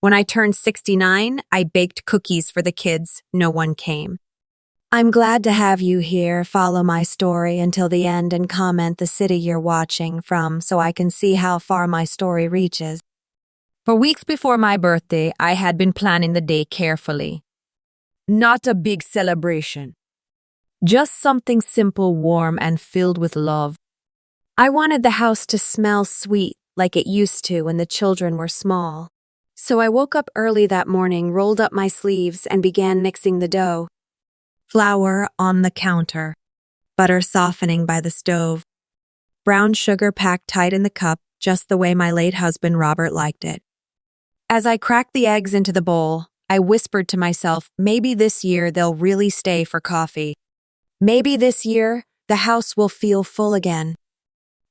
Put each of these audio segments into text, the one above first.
When I turned 69, I baked cookies for the kids. No one came. I'm glad to have you here. Follow my story until the end and comment the city you're watching from so I can see how far my story reaches. For weeks before my birthday, I had been planning the day carefully. Not a big celebration. Just something simple, warm, and filled with love. I wanted the house to smell sweet like it used to when the children were small. So I woke up early that morning, rolled up my sleeves, and began mixing the dough. Flour on the counter, butter softening by the stove, brown sugar packed tight in the cup, just the way my late husband Robert liked it. As I cracked the eggs into the bowl, I whispered to myself, maybe this year they'll really stay for coffee. Maybe this year the house will feel full again.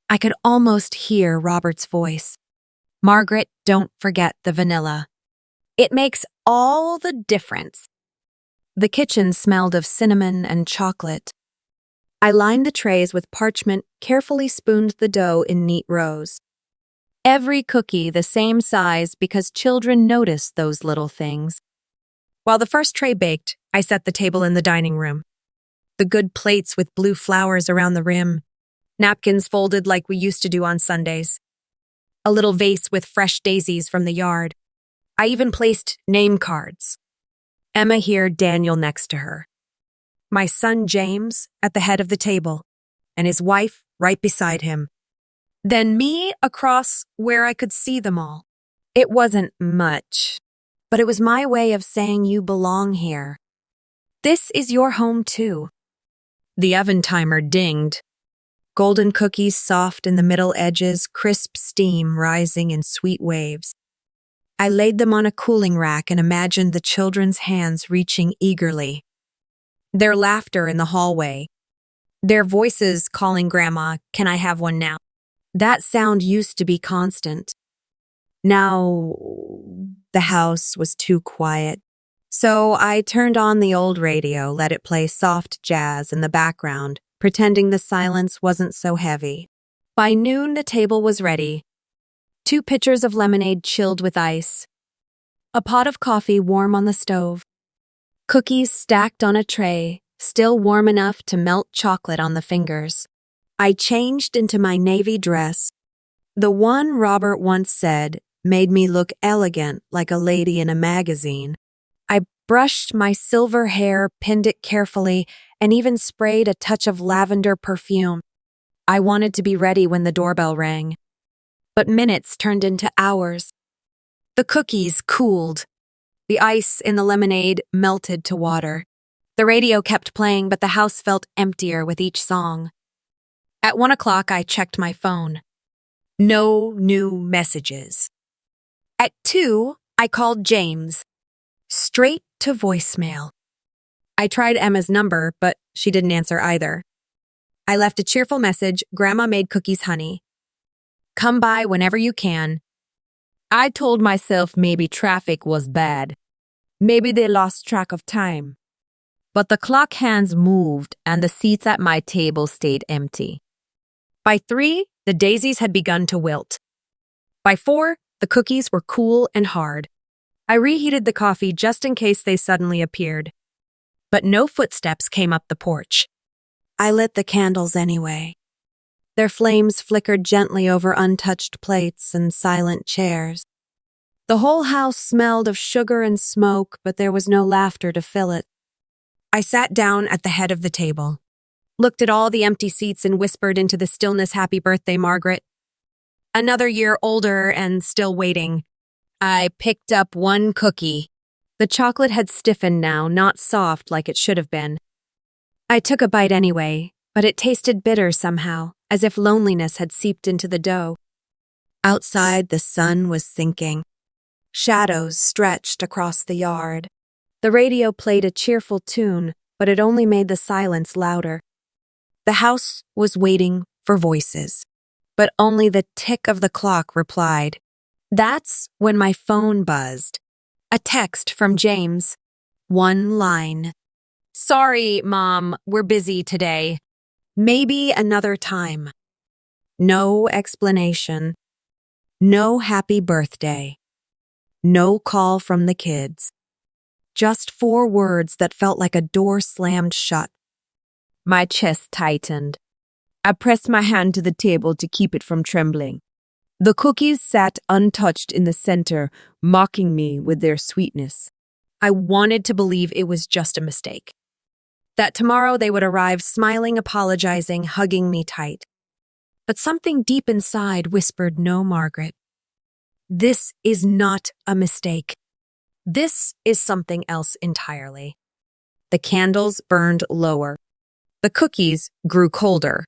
I could almost hear Robert's voice. Margaret, don't forget the vanilla. It makes all the difference. The kitchen smelled of cinnamon and chocolate. I lined the trays with parchment, carefully spooned the dough in neat rows. Every cookie the same size because children notice those little things. While the first tray baked, I set the table in the dining room. The good plates with blue flowers around the rim, napkins folded like we used to do on Sundays, a little vase with fresh daisies from the yard. I even placed name cards. Emma here, Daniel next to her. My son James at the head of the table, and his wife right beside him. Then me across where I could see them all. It wasn't much, but it was my way of saying you belong here. This is your home too. The oven timer dinged. Golden cookies soft in the middle edges, crisp steam rising in sweet waves. I laid them on a cooling rack and imagined the children's hands reaching eagerly. Their laughter in the hallway. Their voices calling Grandma, "Can I have one now?" That sound used to be constant. Now, the house was too quiet. So I turned on the old radio, let it play soft jazz in the background, pretending the silence wasn't so heavy. By noon, the table was ready. 2 pitchers of lemonade chilled with ice. A pot of coffee warm on the stove. Cookies stacked on a tray, still warm enough to melt chocolate on the fingers. I changed into my navy dress. The one Robert once said made me look elegant like a lady in a magazine. I brushed my silver hair, pinned it carefully, and even sprayed a touch of lavender perfume. I wanted to be ready when the doorbell rang. But minutes turned into hours. The cookies cooled. The ice in the lemonade melted to water. The radio kept playing, but the house felt emptier with each song. At 1 o'clock, I checked my phone. No new messages. At 2, I called James. Straight to voicemail. I tried Emma's number, but she didn't answer either. I left a cheerful message, Grandma made cookies, honey. Come by whenever you can. I told myself maybe traffic was bad. Maybe they lost track of time. But the clock hands moved and the seats at my table stayed empty. By 3, the daisies had begun to wilt. By 4, the cookies were cool and hard. I reheated the coffee just in case they suddenly appeared. But no footsteps came up the porch. I lit the candles anyway. Their flames flickered gently over untouched plates and silent chairs. The whole house smelled of sugar and smoke, but there was no laughter to fill it. I sat down at the head of the table, looked at all the empty seats and whispered into the stillness, "Happy birthday, Margaret." Another year older and still waiting. I picked up one cookie. The chocolate had stiffened now, not soft like it should have been. I took a bite anyway, but it tasted bitter somehow, as if loneliness had seeped into the dough. Outside, the sun was sinking. Shadows stretched across the yard. The radio played a cheerful tune, but it only made the silence louder. The house was waiting for voices, but only the tick of the clock replied. That's when my phone buzzed. A text from James. One line. Sorry, Mom, we're busy today. Maybe another time. No explanation. No happy birthday. No call from the kids. Just 4 words that felt like a door slammed shut. My chest tightened. I pressed my hand to the table to keep it from trembling. The cookies sat untouched in the center, mocking me with their sweetness. I wanted to believe it was just a mistake. That tomorrow they would arrive smiling, apologizing, hugging me tight. But something deep inside whispered, "No, Margaret. This is not a mistake. This is something else entirely." The candles burned lower. The cookies grew colder.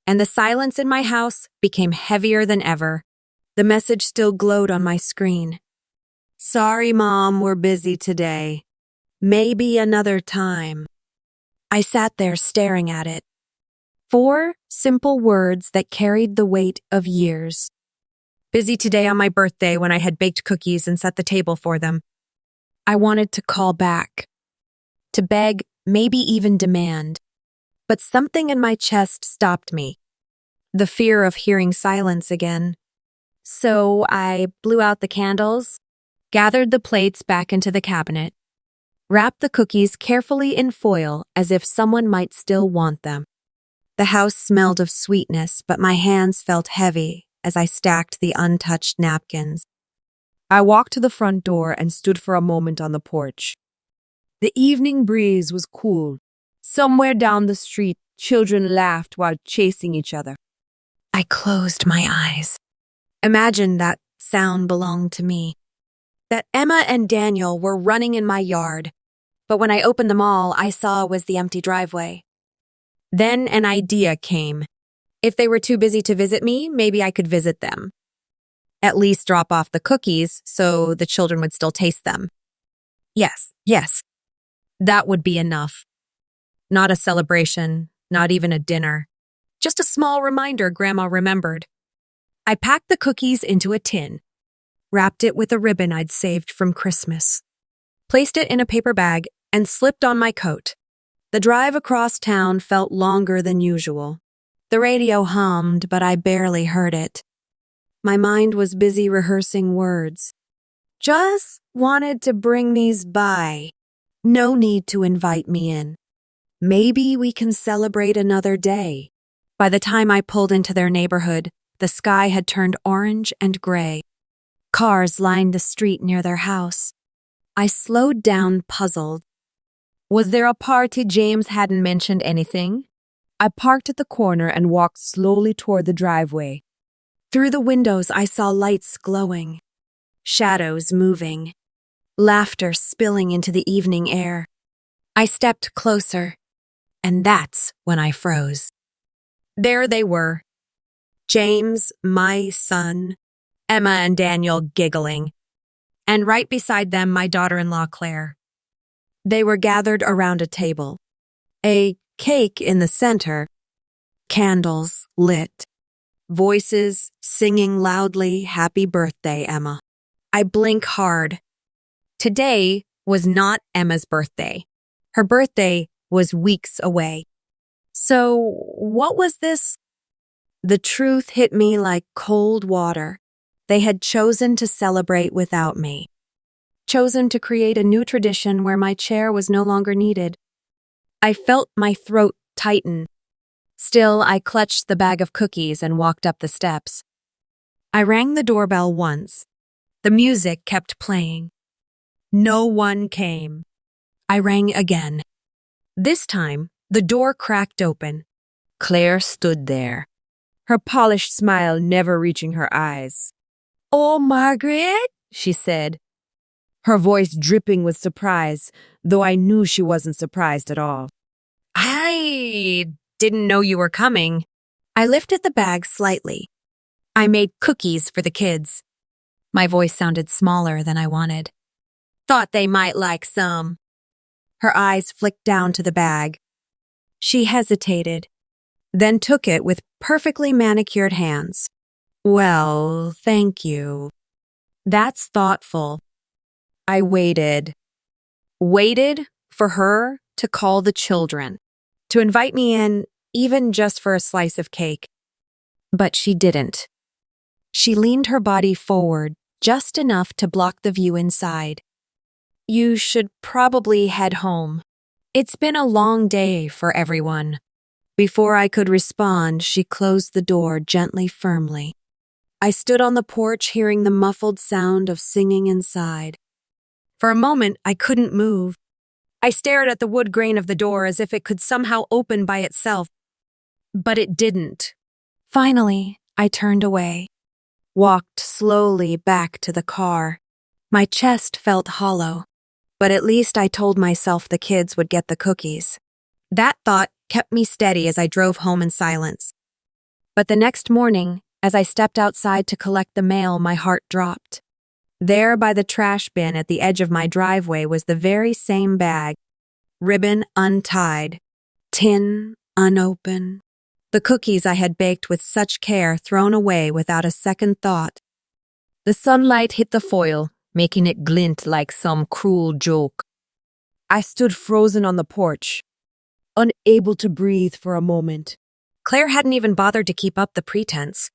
And the silence in my house became heavier than ever. The message still glowed on my screen. "Sorry, Mom, we're busy today. Maybe another time." I sat there staring at it. 4 simple words that carried the weight of years. Busy today on my birthday when I had baked cookies and set the table for them. I wanted to call back, to beg, maybe even demand. But something in my chest stopped me. The fear of hearing silence again. So I blew out the candles, gathered the plates back into the cabinet, wrapped the cookies carefully in foil as if someone might still want them. The house smelled of sweetness, but my hands felt heavy as I stacked the untouched napkins. I walked to the front door and stood for a moment on the porch. The evening breeze was cool. Somewhere down the street, children laughed while chasing each other. I closed my eyes. Imagine that sound belonged to me. That Emma and Daniel were running in my yard. But when I opened them all, I saw was the empty driveway. Then an idea came. If they were too busy to visit me, maybe I could visit them. At least drop off the cookies so the children would still taste them. Yes. That would be enough. Not a celebration, not even a dinner. Just a small reminder Grandma remembered. I packed the cookies into a tin, wrapped it with a ribbon I'd saved from Christmas, placed it in a paper bag, and slipped on my coat. The drive across town felt longer than usual. The radio hummed, but I barely heard it. My mind was busy rehearsing words. Just wanted to bring these by. No need to invite me in. Maybe we can celebrate another day. By the time I pulled into their neighborhood, the sky had turned orange and gray. Cars lined the street near their house. I slowed down, puzzled. Was there a party James hadn't mentioned anything? I parked at the corner and walked slowly toward the driveway. Through the windows, I saw lights glowing, shadows moving, laughter spilling into the evening air. I stepped closer, and that's when I froze. There they were. James, my son, Emma and Daniel giggling, and right beside them, my daughter-in-law, Claire. They were gathered around a table, a cake in the center, candles lit, voices singing loudly, "Happy birthday, Emma." I blink hard. Today was not Emma's birthday. Her birthday was weeks away. So what was this? The truth hit me like cold water. They had chosen to celebrate without me. Chosen to create a new tradition where my chair was no longer needed. I felt my throat tighten. Still, I clutched the bag of cookies and walked up the steps. I rang the doorbell once. The music kept playing. No one came. I rang again. This time, the door cracked open. Claire stood there, her polished smile never reaching her eyes. "Oh, Margaret," she said, her voice dripping with surprise, though I knew she wasn't surprised at all. "I didn't know you were coming." I lifted the bag slightly. "I made cookies for the kids." My voice sounded smaller than I wanted. "Thought they might like some." Her eyes flicked down to the bag. She hesitated, then took it with perfectly manicured hands. "Well, thank you. That's thoughtful." I waited for her to call the children, to invite me in, even just for a slice of cake. But she didn't. She leaned her body forward, just enough to block the view inside. You should probably head home. It's been a long day for everyone. Before I could respond, she closed the door gently, firmly. I stood on the porch hearing the muffled sound of singing inside. For a moment, I couldn't move. I stared at the wood grain of the door as if it could somehow open by itself, but it didn't. Finally, I turned away, walked slowly back to the car. My chest felt hollow, but at least I told myself the kids would get the cookies. That thought kept me steady as I drove home in silence. But the next morning, as I stepped outside to collect the mail, my heart dropped. There by the trash bin at the edge of my driveway was the very same bag, ribbon untied, tin unopened. The cookies I had baked with such care thrown away without a second thought. The sunlight hit the foil, making it glint like some cruel joke. I stood frozen on the porch, unable to breathe for a moment. Claire hadn't even bothered to keep up the pretense.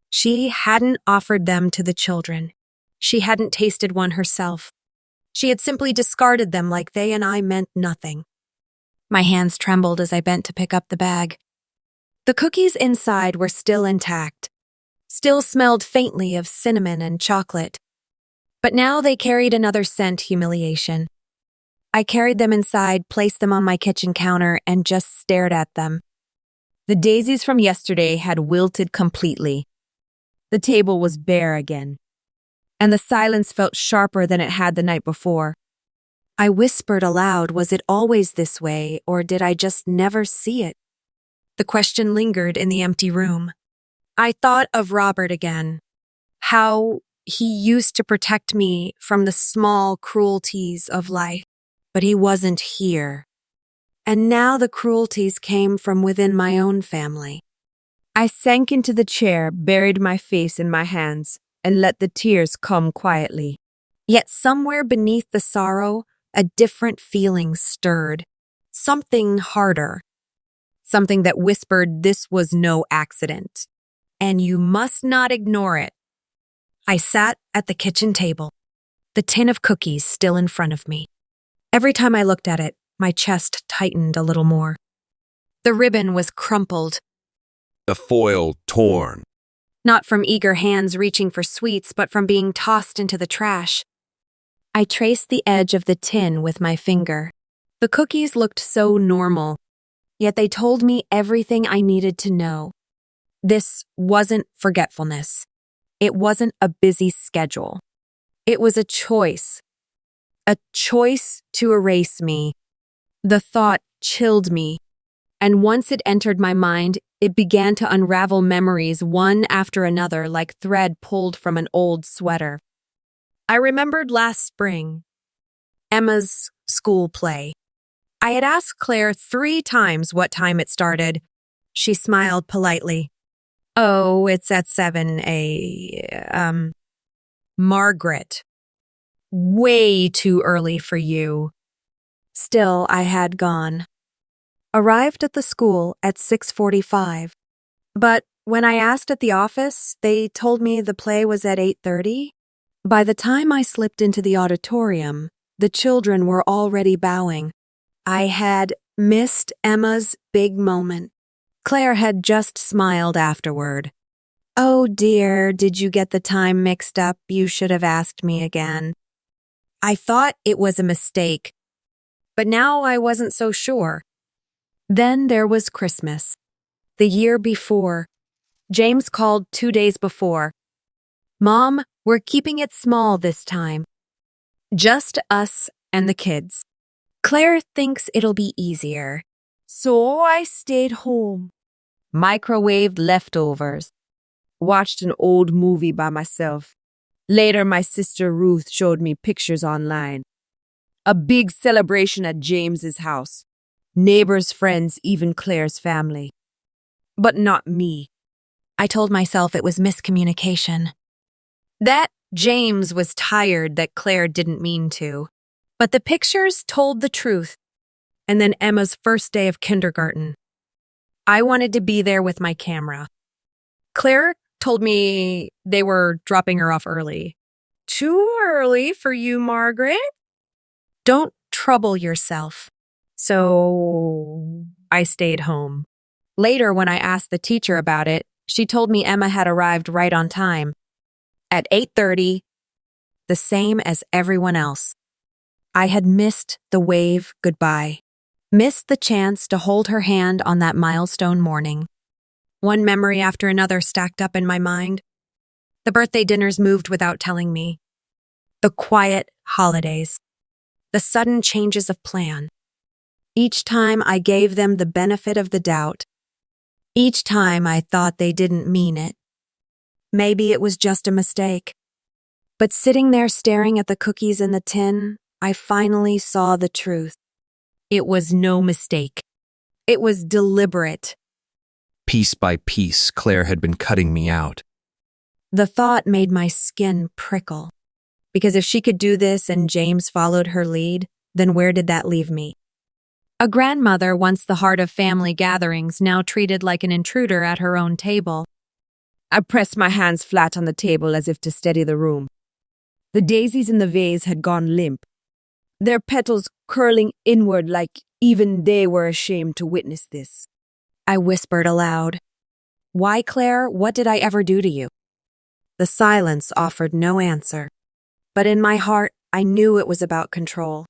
She hadn't offered them to the children. She hadn't tasted one herself. She had simply discarded them like they and I meant nothing. My hands trembled as I bent to pick up the bag. The cookies inside were still intact, still smelled faintly of cinnamon and chocolate. But now they carried another scent: humiliation. I carried them inside, placed them on my kitchen counter, and just stared at them. The daisies from yesterday had wilted completely. The table was bare again, and the silence felt sharper than it had the night before. I whispered aloud, was it always this way, or did I just never see it? The question lingered in the empty room. I thought of Robert again, how he used to protect me from the small cruelties of life, but he wasn't here. And now the cruelties came from within my own family. I sank into the chair, buried my face in my hands, and let the tears come quietly. Yet somewhere beneath the sorrow, a different feeling stirred. Something harder. Something that whispered this was no accident, and you must not ignore it. I sat at the kitchen table, the tin of cookies still in front of me. Every time I looked at it, my chest tightened a little more. The ribbon was crumpled, the foil torn. not from eager hands reaching for sweets, but from being tossed into the trash. I traced the edge of the tin with my finger. The cookies looked so normal, yet they told me everything I needed to know. This wasn't forgetfulness. It wasn't a busy schedule. It was a choice to erase me. The thought chilled me, and once it entered my mind, it began to unravel memories one after another like thread pulled from an old sweater. I remembered last spring, Emma's school play. I had asked Claire 3 times what time it started. She smiled politely. Oh, it's at 7 a.m. Margaret, way too early for you. Still, I had gone. Arrived at the school at 6:45. But when I asked at the office, they told me the play was at 8:30. By the time I slipped into the auditorium, the children were already bowing. I had missed Emma's big moment. Claire had just smiled afterward. Oh dear, did you get the time mixed up? You should have asked me again. I thought it was a mistake, but now I wasn't so sure. Then there was Christmas. The year before. James called 2 days before. Mom, we're keeping it small this time. Just us and the kids. Claire thinks it'll be easier. So I stayed home. Microwaved leftovers. Watched an old movie by myself. Later, my sister Ruth showed me pictures online. A big celebration at James's house. Neighbors, friends, even Claire's family. But not me. I told myself it was miscommunication. That James was tired that Claire didn't mean to. But the pictures told the truth. And then Emma's first day of kindergarten. I wanted to be there with my camera. Claire told me they were dropping her off early. Too early for you, Margaret. Don't trouble yourself. So I stayed home. Later, when I asked the teacher about it, she told me Emma had arrived right on time. At 8:30, the same as everyone else. I had missed the wave goodbye. Missed the chance to hold her hand on that milestone morning. One memory after another stacked up in my mind. The birthday dinners moved without telling me. The quiet holidays. The sudden changes of plan. Each time I gave them the benefit of the doubt. Each time I thought they didn't mean it. Maybe it was just a mistake. But sitting there staring at the cookies in the tin, I finally saw the truth. It was no mistake. It was deliberate. Piece by piece, Claire had been cutting me out. The thought made my skin prickle. Because if she could do this and James followed her lead, then where did that leave me? A grandmother, once the heart of family gatherings, now treated like an intruder at her own table. I pressed my hands flat on the table as if to steady the room. The daisies in the vase had gone limp, their petals curling inward like even they were ashamed to witness this. I whispered aloud, "Why, Claire, what did I ever do to you?" The silence offered no answer. But in my heart, I knew it was about control.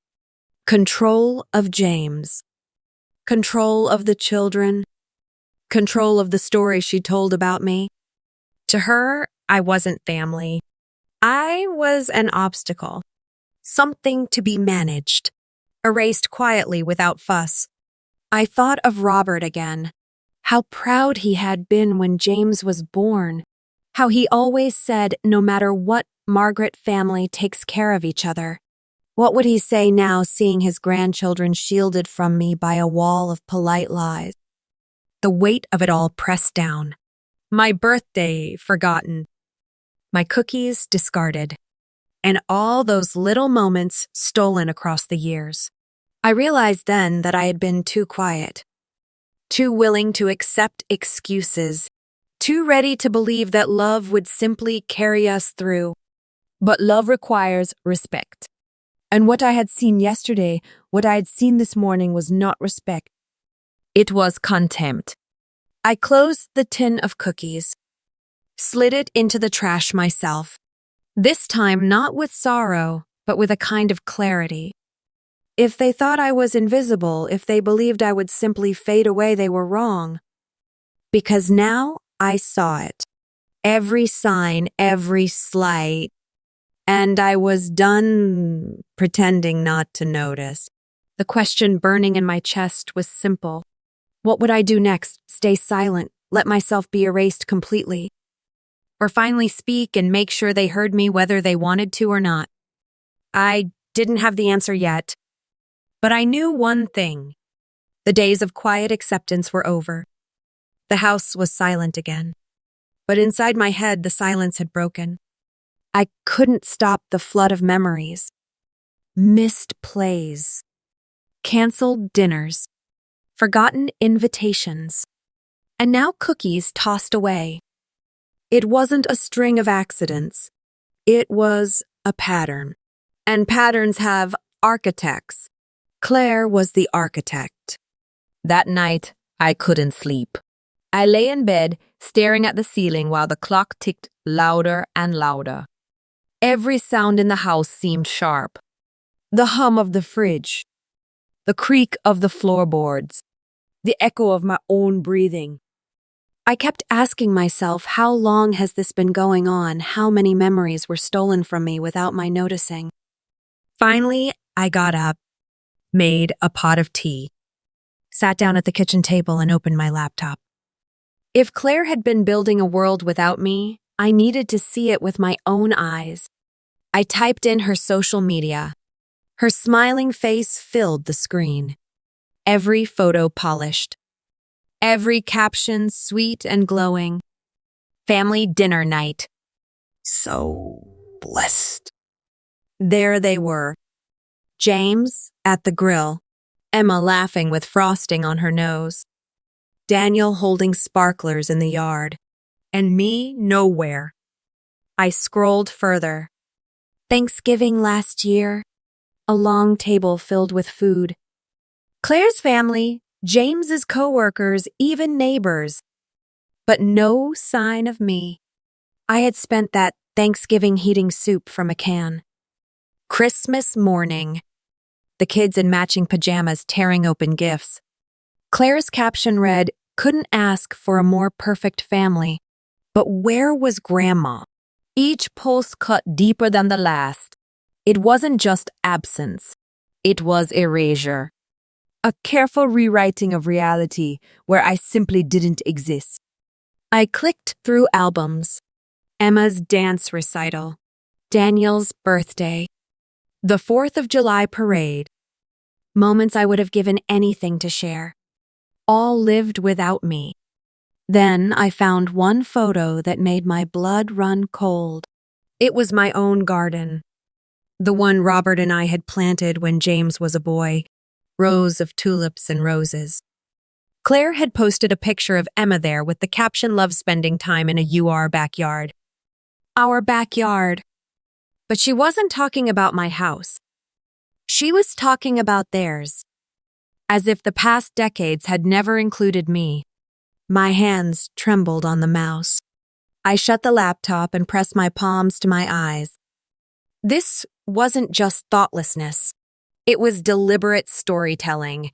Control of James. Control of the children. Control of the story she told about me. To her, I wasn't family. I was an obstacle. Something to be managed. Erased quietly without fuss. I thought of Robert again. How proud he had been when James was born. How he always said, no matter what, Margaret family takes care of each other. What would he say now, seeing his grandchildren shielded from me by a wall of polite lies? The weight of it all pressed down. My birthday forgotten. My cookies discarded. And all those little moments stolen across the years. I realized then that I had been too quiet. Too willing to accept excuses. Too ready to believe that love would simply carry us through. But love requires respect. And what I had seen yesterday, what I had seen this morning was not respect. It was contempt. I closed the tin of cookies, slid it into the trash myself. This time not with sorrow, but with a kind of clarity. If they thought I was invisible, if they believed I would simply fade away, they were wrong. Because now I saw it. Every sign, every slight. And I was done pretending not to notice. The question burning in my chest was simple. What would I do next? Stay silent, let myself be erased completely? Or finally speak and make sure they heard me whether they wanted to or not? I didn't have the answer yet. But I knew one thing. The days of quiet acceptance were over. The house was silent again. But inside my head, the silence had broken. I couldn't stop the flood of memories. Missed plays. Canceled dinners. Forgotten invitations. And now cookies tossed away. It wasn't a string of accidents. It was a pattern. And patterns have architects. Claire was the architect. That night, I couldn't sleep. I lay in bed, staring at the ceiling while the clock ticked louder and louder. Every sound in the house seemed sharp. The hum of the fridge, the creak of the floorboards, the echo of my own breathing. I kept asking myself, how long has this been going on? How many memories were stolen from me without my noticing? Finally, I got up, made a pot of tea, sat down at the kitchen table and opened my laptop. If Claire had been building a world without me, I needed to see it with my own eyes. I typed in her social media. Her smiling face filled the screen. Every photo polished. Every caption sweet and glowing. Family dinner night. So blessed. There they were. James at the grill. Emma laughing with frosting on her nose. Daniel holding sparklers in the yard. And me nowhere. I scrolled further. Thanksgiving last year. A long table filled with food. Claire's family, James's coworkers, even neighbors. But no sign of me. I had spent that Thanksgiving heating soup from a can. Christmas morning. The kids in matching pajamas tearing open gifts. Claire's caption read, "Couldn't ask for a more perfect family." But where was Grandma? Each pulse cut deeper than the last. It wasn't just absence. It was erasure. A careful rewriting of reality where I simply didn't exist. I clicked through albums. Emma's dance recital. Daniel's birthday. The 4th of July parade. Moments I would have given anything to share. All lived without me. Then I found one photo that made my blood run cold. It was my own garden. The one Robert and I had planted when James was a boy. Rows of tulips and roses. Claire had posted a picture of Emma there with the caption, "Love spending time in a UR backyard." Our backyard. But she wasn't talking about my house. She was talking about theirs. As if the past decades had never included me. My hands trembled on the mouse. I shut the laptop and pressed my palms to my eyes. This wasn't just thoughtlessness. It was deliberate storytelling.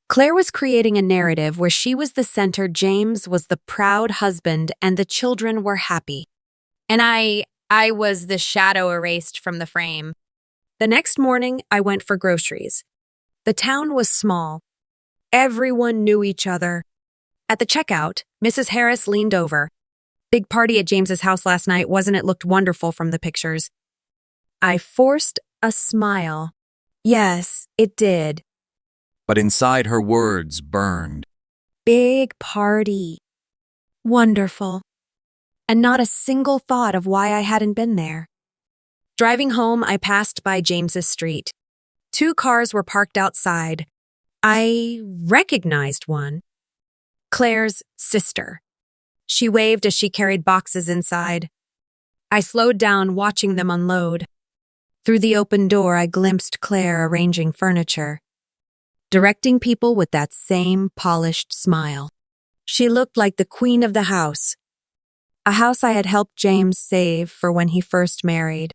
Claire was creating a narrative where she was the center, James was the proud husband, and the children were happy. And I was the shadow erased from the frame. The next morning, I went for groceries. The town was small. Everyone knew each other. At the checkout, Mrs. Harris leaned over. "Big party at James's house last night, wasn't it? Looked wonderful from the pictures." I forced a smile. Yes, it did. But inside her words burned. Big party. Wonderful. And not a single thought of why I hadn't been there. Driving home, I passed by James's street. 2 cars were parked outside. I recognized one. Claire's sister. She waved as she carried boxes inside. I slowed down, watching them unload. Through the open door, I glimpsed Claire arranging furniture, directing people with that same polished smile. She looked like the queen of the house, a house I had helped James save for when he first married.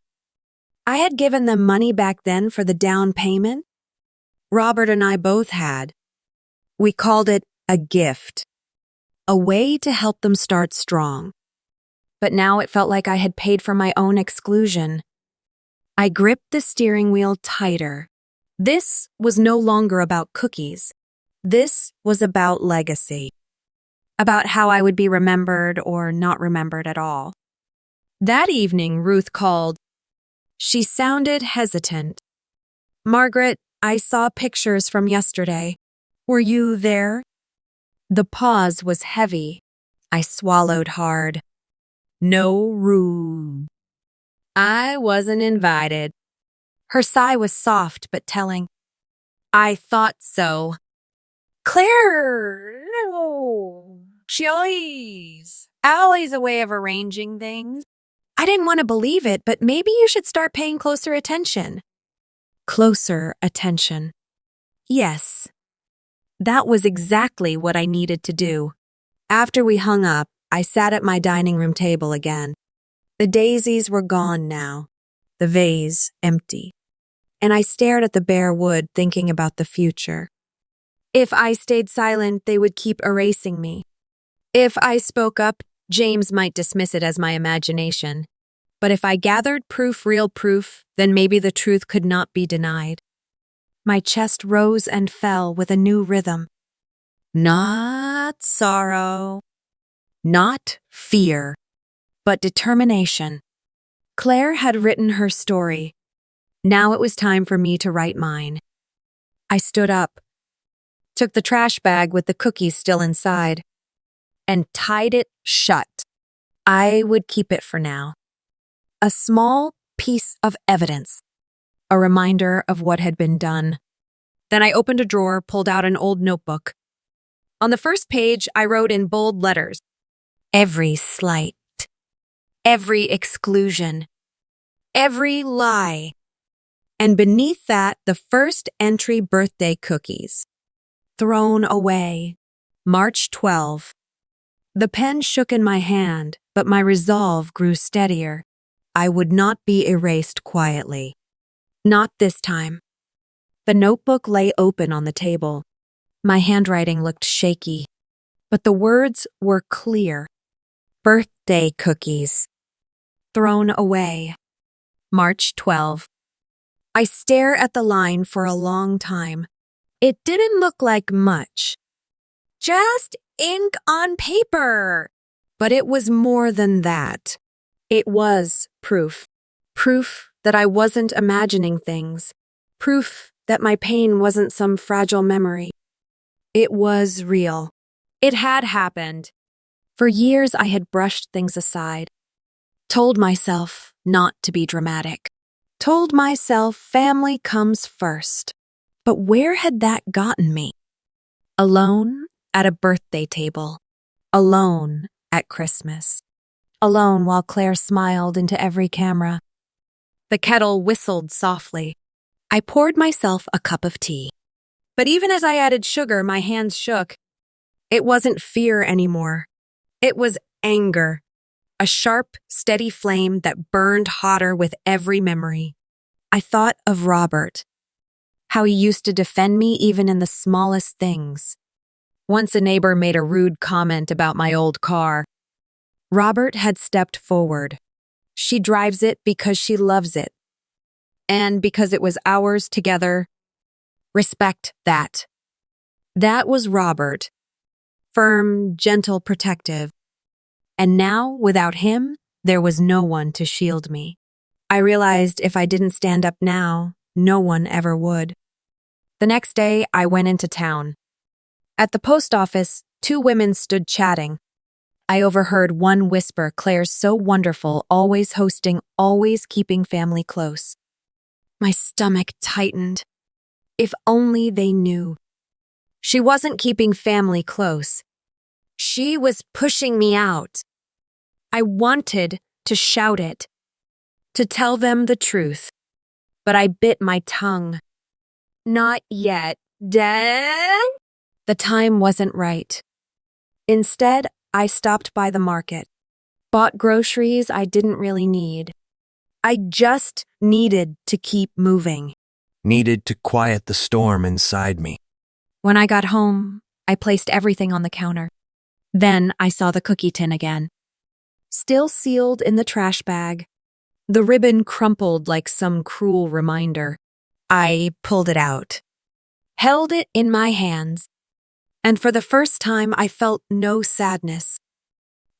I had given them money back then for the down payment. Robert and I both had. We called it a gift, a way to help them start strong. But now it felt like I had paid for my own exclusion. I gripped the steering wheel tighter. This was no longer about cookies. This was about legacy. About how I would be remembered or not remembered at all. That evening, Ruth called. She sounded hesitant. "Margaret, I saw pictures from yesterday. Were you there?" The pause was heavy. I swallowed hard. No, Ruth. I wasn't invited. Her sigh was soft but telling. "I thought so." "Claire, no. She always a way of arranging things." I didn't want to believe it, but maybe you should start paying closer attention. Closer attention. Yes. That was exactly what I needed to do. After we hung up, I sat at my dining room table again. The daisies were gone now, the vase empty. And I stared at the bare wood, thinking about the future. If I stayed silent, they would keep erasing me. If I spoke up, James might dismiss it as my imagination. But if I gathered proof, real proof, then maybe the truth could not be denied. My chest rose and fell with a new rhythm. Not sorrow, not fear, but determination. Claire had written her story. Now it was time for me to write mine. I stood up, took the trash bag with the cookies still inside, and tied it shut. I would keep it for now. A small piece of evidence, a reminder of what had been done. Then I opened a drawer, pulled out an old notebook. On the first page, I wrote in bold letters, every slight, every exclusion, Every lie. And beneath that, the first entry birthday cookies. Thrown away. March 12. The pen shook in my hand, but my resolve grew steadier. I would not be erased quietly. Not this time. The notebook lay open on the table. My handwriting looked shaky, but the words were clear. Birthday cookies. Thrown away. March 12. I stare at the line for a long time. It didn't look like much. Just ink on paper. But it was more than that. It was proof. Proof that I wasn't imagining things. Proof that my pain wasn't some fragile memory. It was real. It had happened. For years, I had brushed things aside. Told myself not to be dramatic. Told myself family comes first. But where had that gotten me? Alone at a birthday table. Alone at Christmas. Alone while Claire smiled into every camera. The kettle whistled softly. I poured myself a cup of tea. But even as I added sugar, my hands shook. It wasn't fear anymore. It was anger. A sharp, steady flame that burned hotter with every memory. I thought of Robert. How he used to defend me even in the smallest things. Once a neighbor made a rude comment about my old car. Robert had stepped forward. She drives it because she loves it. And because it was ours together. Respect that. That was Robert. Firm, gentle, protective. And now, without him, there was no one to shield me. I realized if I didn't stand up now, no one ever would. The next day, I went into town. At the post office, two women stood chatting. I overheard one whisper, "Claire's so wonderful, always hosting, always keeping family close." My stomach tightened. If only they knew. She wasn't keeping family close. She was pushing me out. I wanted to shout it, to tell them the truth, but I bit my tongue. Not yet, Dad. The time wasn't right. Instead, I stopped by the market, bought groceries I didn't really need. I just needed to keep moving. Needed to quiet the storm inside me. When I got home, I placed everything on the counter. Then I saw the cookie tin again. Still sealed in the trash bag. The ribbon crumpled like some cruel reminder. I pulled it out, held it in my hands, and for the first time I felt no sadness,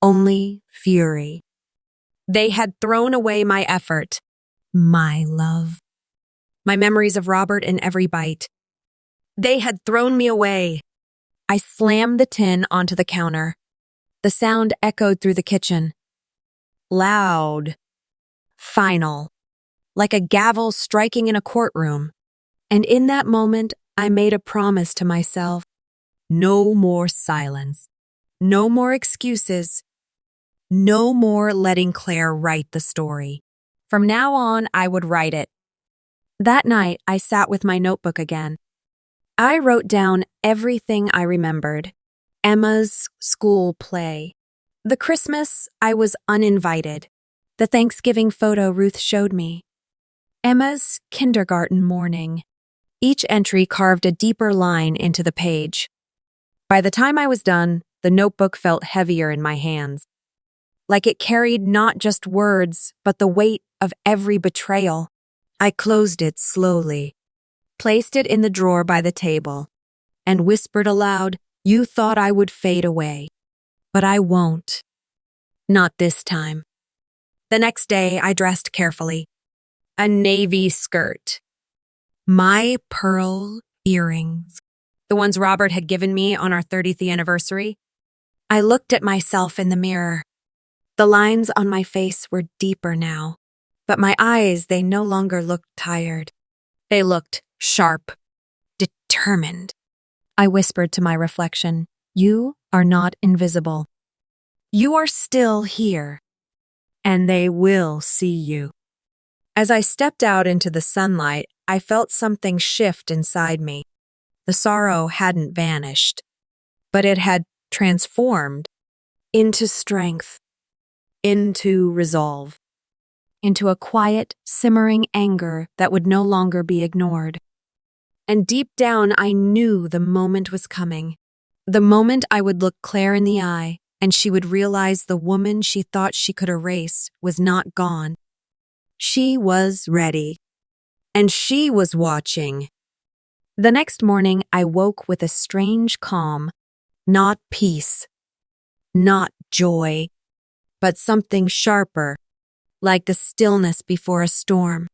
only fury. They had thrown away my effort, my love, my memories of Robert in every bite. They had thrown me away. I slammed the tin onto the counter. The sound echoed through the kitchen. Loud. Final. Like a gavel striking in a courtroom. And in that moment, I made a promise to myself. No more silence. No more excuses. No more letting Claire write the story. From now on, I would write it. That night, I sat with my notebook again. I wrote down everything I remembered. Emma's school play. The Christmas I was uninvited. The Thanksgiving photo Ruth showed me. Emma's kindergarten morning. Each entry carved a deeper line into the page. By the time I was done, the notebook felt heavier in my hands. Like it carried not just words, but the weight of every betrayal. I closed it slowly, placed it in the drawer by the table, and whispered aloud, "You thought I would fade away, but I won't. Not this time." The next day, I dressed carefully. A navy skirt. My pearl earrings. The ones Robert had given me on our 30th anniversary. I looked at myself in the mirror. The lines on my face were deeper now, but my eyes, they no longer looked tired. They looked sharp, determined. I whispered to my reflection, "You are not invisible. You are still here, and they will see you." As I stepped out into the sunlight, I felt something shift inside me. The sorrow hadn't vanished, but it had transformed into strength, into resolve, into a quiet, simmering anger that would no longer be ignored. And deep down, I knew the moment was coming. The moment I would look Claire in the eye, and she would realize the woman she thought she could erase was not gone. She was ready. And she was watching. The next morning, I woke with a strange calm, not peace, not joy, but something sharper, like the stillness before a storm.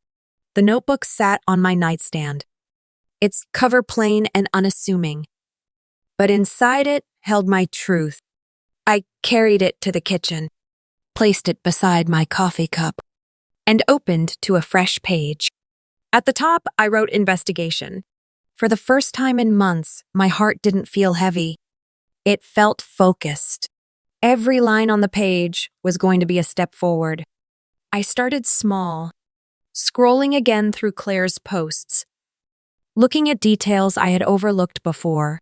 The notebook sat on my nightstand, its cover plain and unassuming, but inside it held my truth. I carried it to the kitchen, placed it beside my coffee cup, and opened to a fresh page. At the top, I wrote investigation. For the first time in months, my heart didn't feel heavy. It felt focused. Every line on the page was going to be a step forward. I started small, scrolling again through Claire's posts, looking at details I had overlooked before.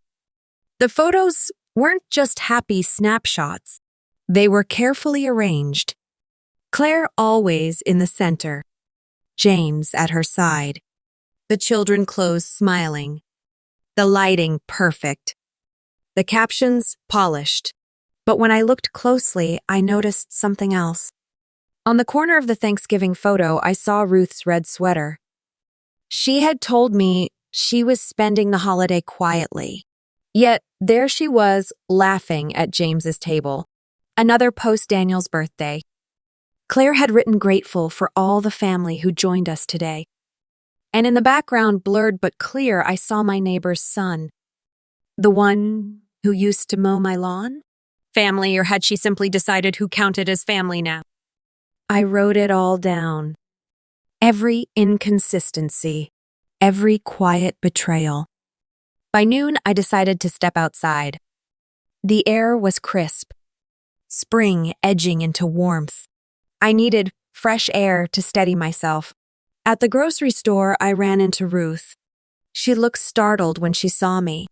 The photos weren't just happy snapshots. They were carefully arranged. Claire always in the center, James at her side, the children close smiling, the lighting perfect, the captions polished. But when I looked closely, I noticed something else. On the corner of the Thanksgiving photo, I saw Ruth's red sweater. She had told me she was spending the holiday quietly. Yet there she was, laughing at James's table. Another post-Daniel's birthday. Claire had written grateful for all the family who joined us today. And in the background, blurred but clear, I saw my neighbor's son. The one who used to mow my lawn? Family, or had she simply decided who counted as family now? I wrote it all down. Every inconsistency, every quiet betrayal. By noon, I decided to step outside. The air was crisp, spring edging into warmth. I needed fresh air to steady myself. At the grocery store, I ran into Ruth. She looked startled when she saw me.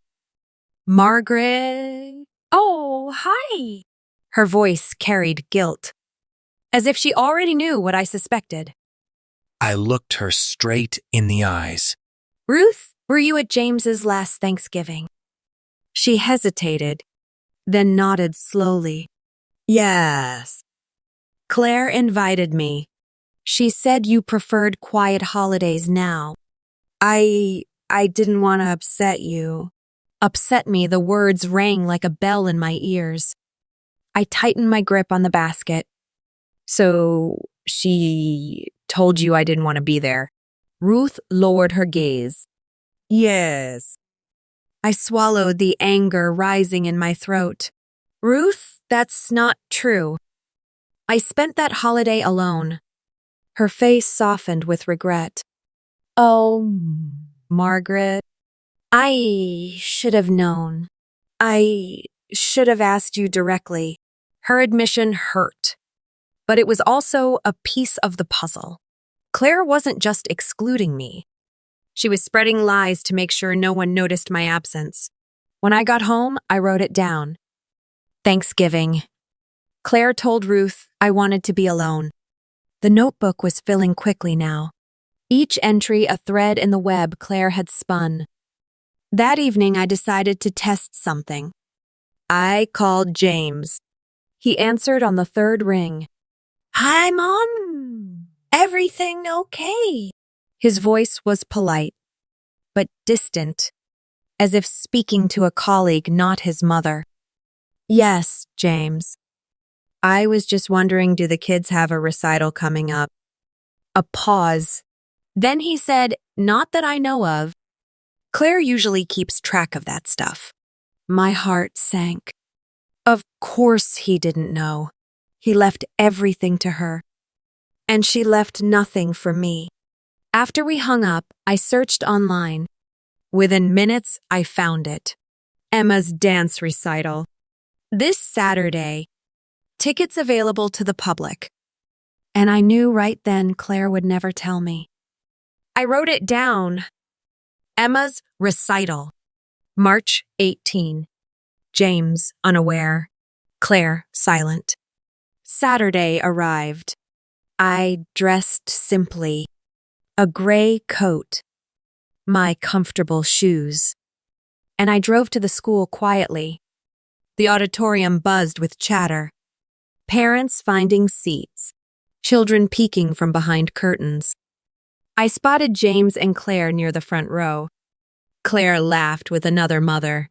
Margaret? Oh, hi! Her voice carried guilt, as if she already knew what I suspected. I looked her straight in the eyes. Ruth, were you at James's last Thanksgiving? She hesitated, then nodded slowly. Yes. Claire invited me. She said you preferred quiet holidays now. I didn't want to upset you. Upset me, the words rang like a bell in my ears. I tightened my grip on the basket. So she told you I didn't want to be there. Ruth lowered her gaze. Yes. I swallowed the anger rising in my throat. Ruth, that's not true. I spent that holiday alone. Her face softened with regret. Oh, Margaret, I should have known. I should have asked you directly. Her admission hurt, but it was also a piece of the puzzle. Claire wasn't just excluding me. She was spreading lies to make sure no one noticed my absence. When I got home, I wrote it down. Thanksgiving. Claire told Ruth I wanted to be alone. The notebook was filling quickly now. Each entry a thread in the web Claire had spun. That evening, I decided to test something. I called James. He answered on the third ring. Hi, Mom. Everything okay? His voice was polite, but distant, as if speaking to a colleague, not his mother. Yes, James. I was just wondering, do the kids have a recital coming up? A pause. Then he said, not that I know of. Claire usually keeps track of that stuff. My heart sank. Of course he didn't know. He left everything to her. And she left nothing for me. After we hung up, I searched online. Within minutes, I found it. Emma's dance recital. This Saturday. Tickets available to the public. And I knew right then Claire would never tell me. I wrote it down. Emma's recital. March 18. James, unaware. Claire, silent. Saturday arrived. I dressed simply. A gray coat. My comfortable shoes. And I drove to the school quietly. The auditorium buzzed with chatter. Parents finding seats. Children peeking from behind curtains. I spotted James and Claire near the front row. Claire laughed with another mother.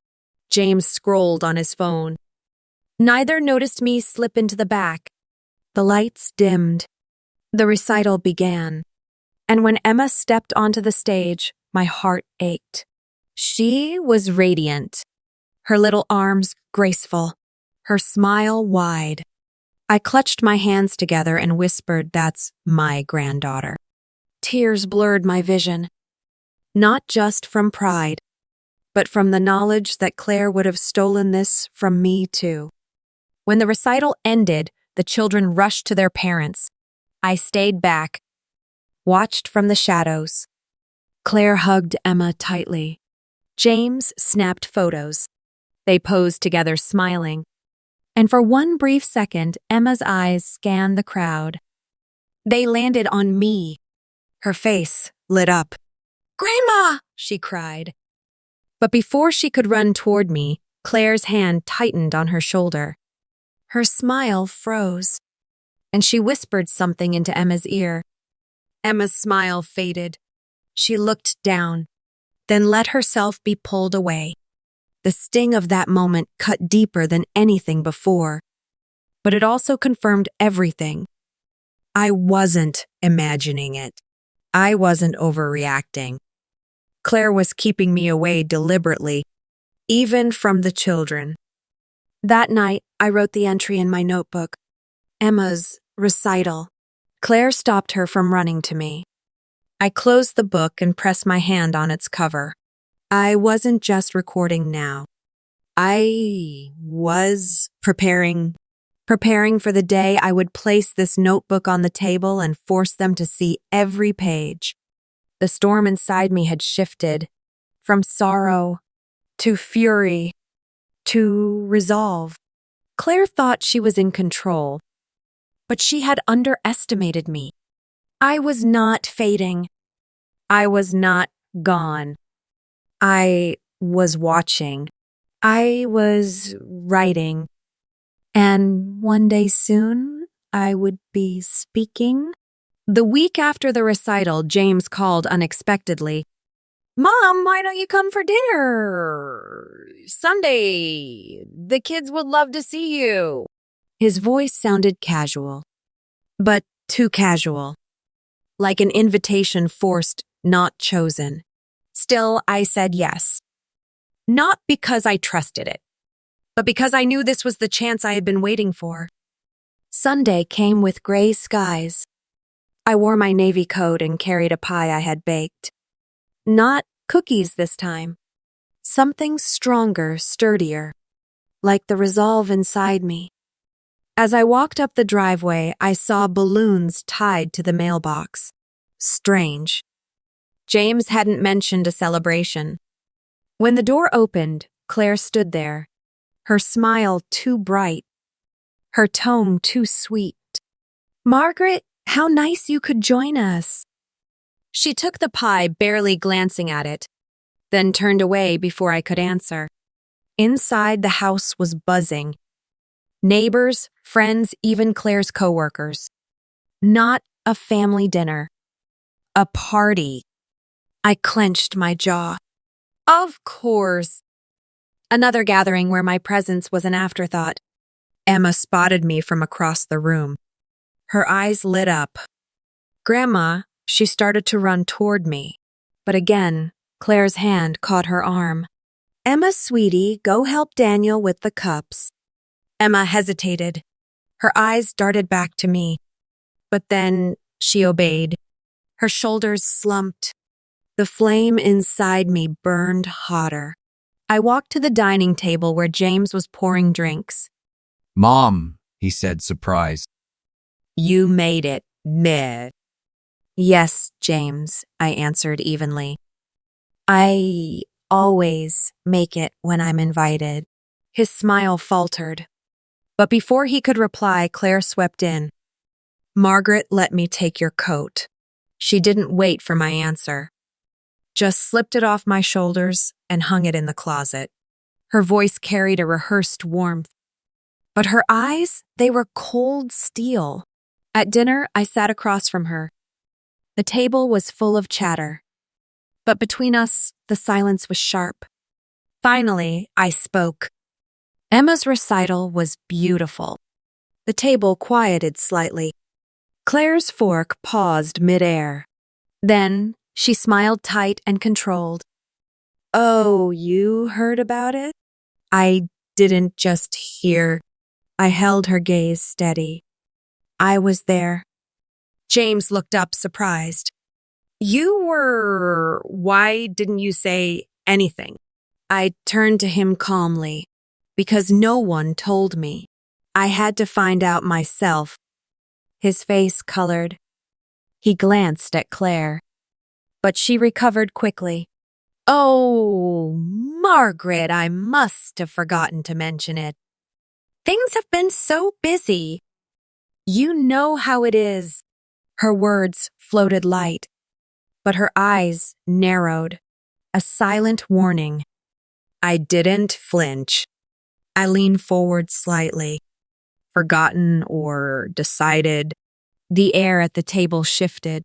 James scrolled on his phone. Neither noticed me slip into the back. The lights dimmed. The recital began. And when Emma stepped onto the stage, my heart ached. She was radiant. Her little arms graceful. Her smile wide. I clutched my hands together and whispered, "That's my granddaughter." Tears blurred my vision. Not just from pride, but from the knowledge that Claire would have stolen this from me too. When the recital ended, the children rushed to their parents. I stayed back, watched from the shadows. Claire hugged Emma tightly. James snapped photos. They posed together smiling. And for one brief second, Emma's eyes scanned the crowd. They landed on me. Her face lit up. "Grandma!" she cried. But before she could run toward me, Claire's hand tightened on her shoulder. Her smile froze, and she whispered something into Emma's ear. Emma's smile faded. She looked down, then let herself be pulled away. The sting of that moment cut deeper than anything before, but it also confirmed everything. I wasn't imagining it. I wasn't overreacting. Claire was keeping me away deliberately, even from the children. That night, I wrote the entry in my notebook. Emma's recital. Claire stopped her from running to me. I closed the book and pressed my hand on its cover. I wasn't just recording now. I was preparing for the day I would place this notebook on the table and force them to see every page. The storm inside me had shifted from sorrow to fury to resolve. Claire thought she was in control, but she had underestimated me. I was not fading. I was not gone. I was watching. I was writing. And one day soon, I would be speaking. The week after the recital, James called unexpectedly. "Mom, why don't you come for dinner? Sunday. The kids would love to see you." His voice sounded casual, but too casual. Like an invitation forced, not chosen. Still, I said yes. Not because I trusted it, but because I knew this was the chance I had been waiting for. Sunday came with gray skies. I wore my navy coat and carried a pie I had baked. Not cookies this time. Something stronger, sturdier, like the resolve inside me. As I walked up the driveway, I saw balloons tied to the mailbox. Strange. James hadn't mentioned a celebration. When the door opened, Claire stood there, her smile too bright, her tone too sweet. "Margaret, how nice you could join us." She took the pie, barely glancing at it, then turned away before I could answer. Inside, the house was buzzing. Neighbors, friends, even Claire's coworkers. Not a family dinner. A party. I clenched my jaw. Of course. Another gathering where my presence was an afterthought. Emma spotted me from across the room. Her eyes lit up. "Grandma," she started to run toward me. But again, Claire's hand caught her arm. "Emma, sweetie, go help Daniel with the cups." Emma hesitated. Her eyes darted back to me. But then she obeyed. Her shoulders slumped. The flame inside me burned hotter. I walked to the dining table where James was pouring drinks. "Mom," he said, surprised. "You made it," Meh. Yes, James, I answered evenly. I always make it when I'm invited. His smile faltered. But before he could reply, Claire swept in. Margaret, let me take your coat. She didn't wait for my answer, just slipped it off my shoulders and hung it in the closet. Her voice carried a rehearsed warmth, but her eyes, they were cold steel. At dinner, I sat across from her. The table was full of chatter, but between us, the silence was sharp. Finally, I spoke. Emma's recital was beautiful. The table quieted slightly. Claire's fork paused midair. Then she smiled tight and controlled. Oh, you heard about it? I didn't just hear. I held her gaze steady. I was there. James looked up, surprised. You were... Why didn't you say anything? I turned to him calmly. Because no one told me. I had to find out myself. His face colored. He glanced at Claire, but she recovered quickly. Oh, Margaret, I must have forgotten to mention it. Things have been so busy. You know how it is. Her words floated light, but her eyes narrowed, a silent warning. I didn't flinch. I leaned forward slightly. Forgotten or decided. The air at the table shifted.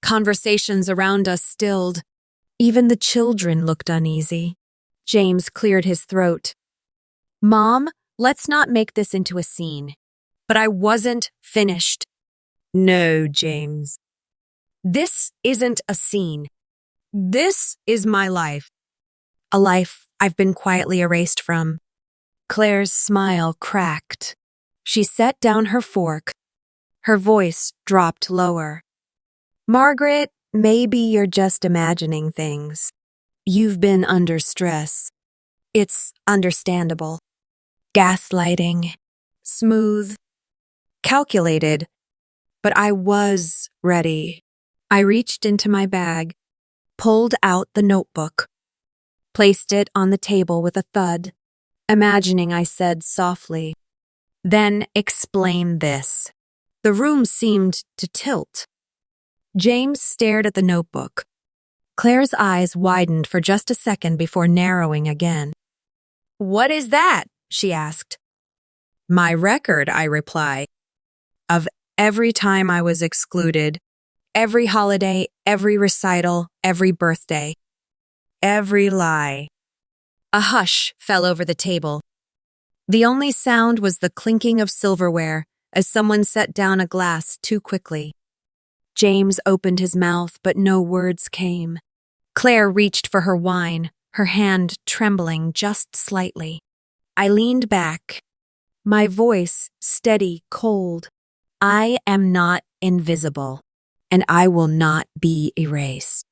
Conversations around us stilled. Even the children looked uneasy. James cleared his throat. Mom, let's not make this into a scene. But I wasn't finished. No, James. This isn't a scene. This is my life. A life I've been quietly erased from. Claire's smile cracked. She set down her fork. Her voice dropped lower. Margaret, maybe you're just imagining things. You've been under stress. It's understandable. Gaslighting. Smooth. Calculated. But I was ready. I reached into my bag, pulled out the notebook, placed it on the table with a thud, imagining I said softly, then explain this. The room seemed to tilt. James stared at the notebook. Claire's eyes widened for just a second before narrowing again. What is that? She asked. My record, I reply, of every time I was excluded, every holiday, every recital, every birthday, every lie. A hush fell over the table. The only sound was the clinking of silverware as someone set down a glass too quickly. James opened his mouth, but no words came. Claire reached for her wine, her hand trembling just slightly. I leaned back, my voice steady, cold. I am not invisible, and I will not be erased.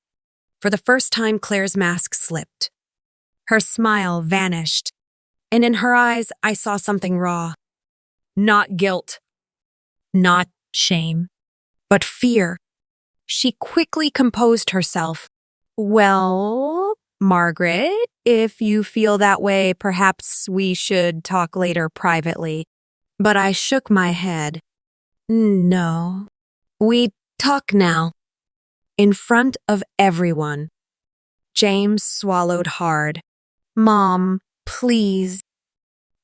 For the first time, Claire's mask slipped. Her smile vanished, and in her eyes, I saw something raw. Not guilt, not shame, but fear. She quickly composed herself. Well, Margaret, if you feel that way, perhaps we should talk later privately. But I shook my head. No, we talk now. In front of everyone. James swallowed hard. Mom, please.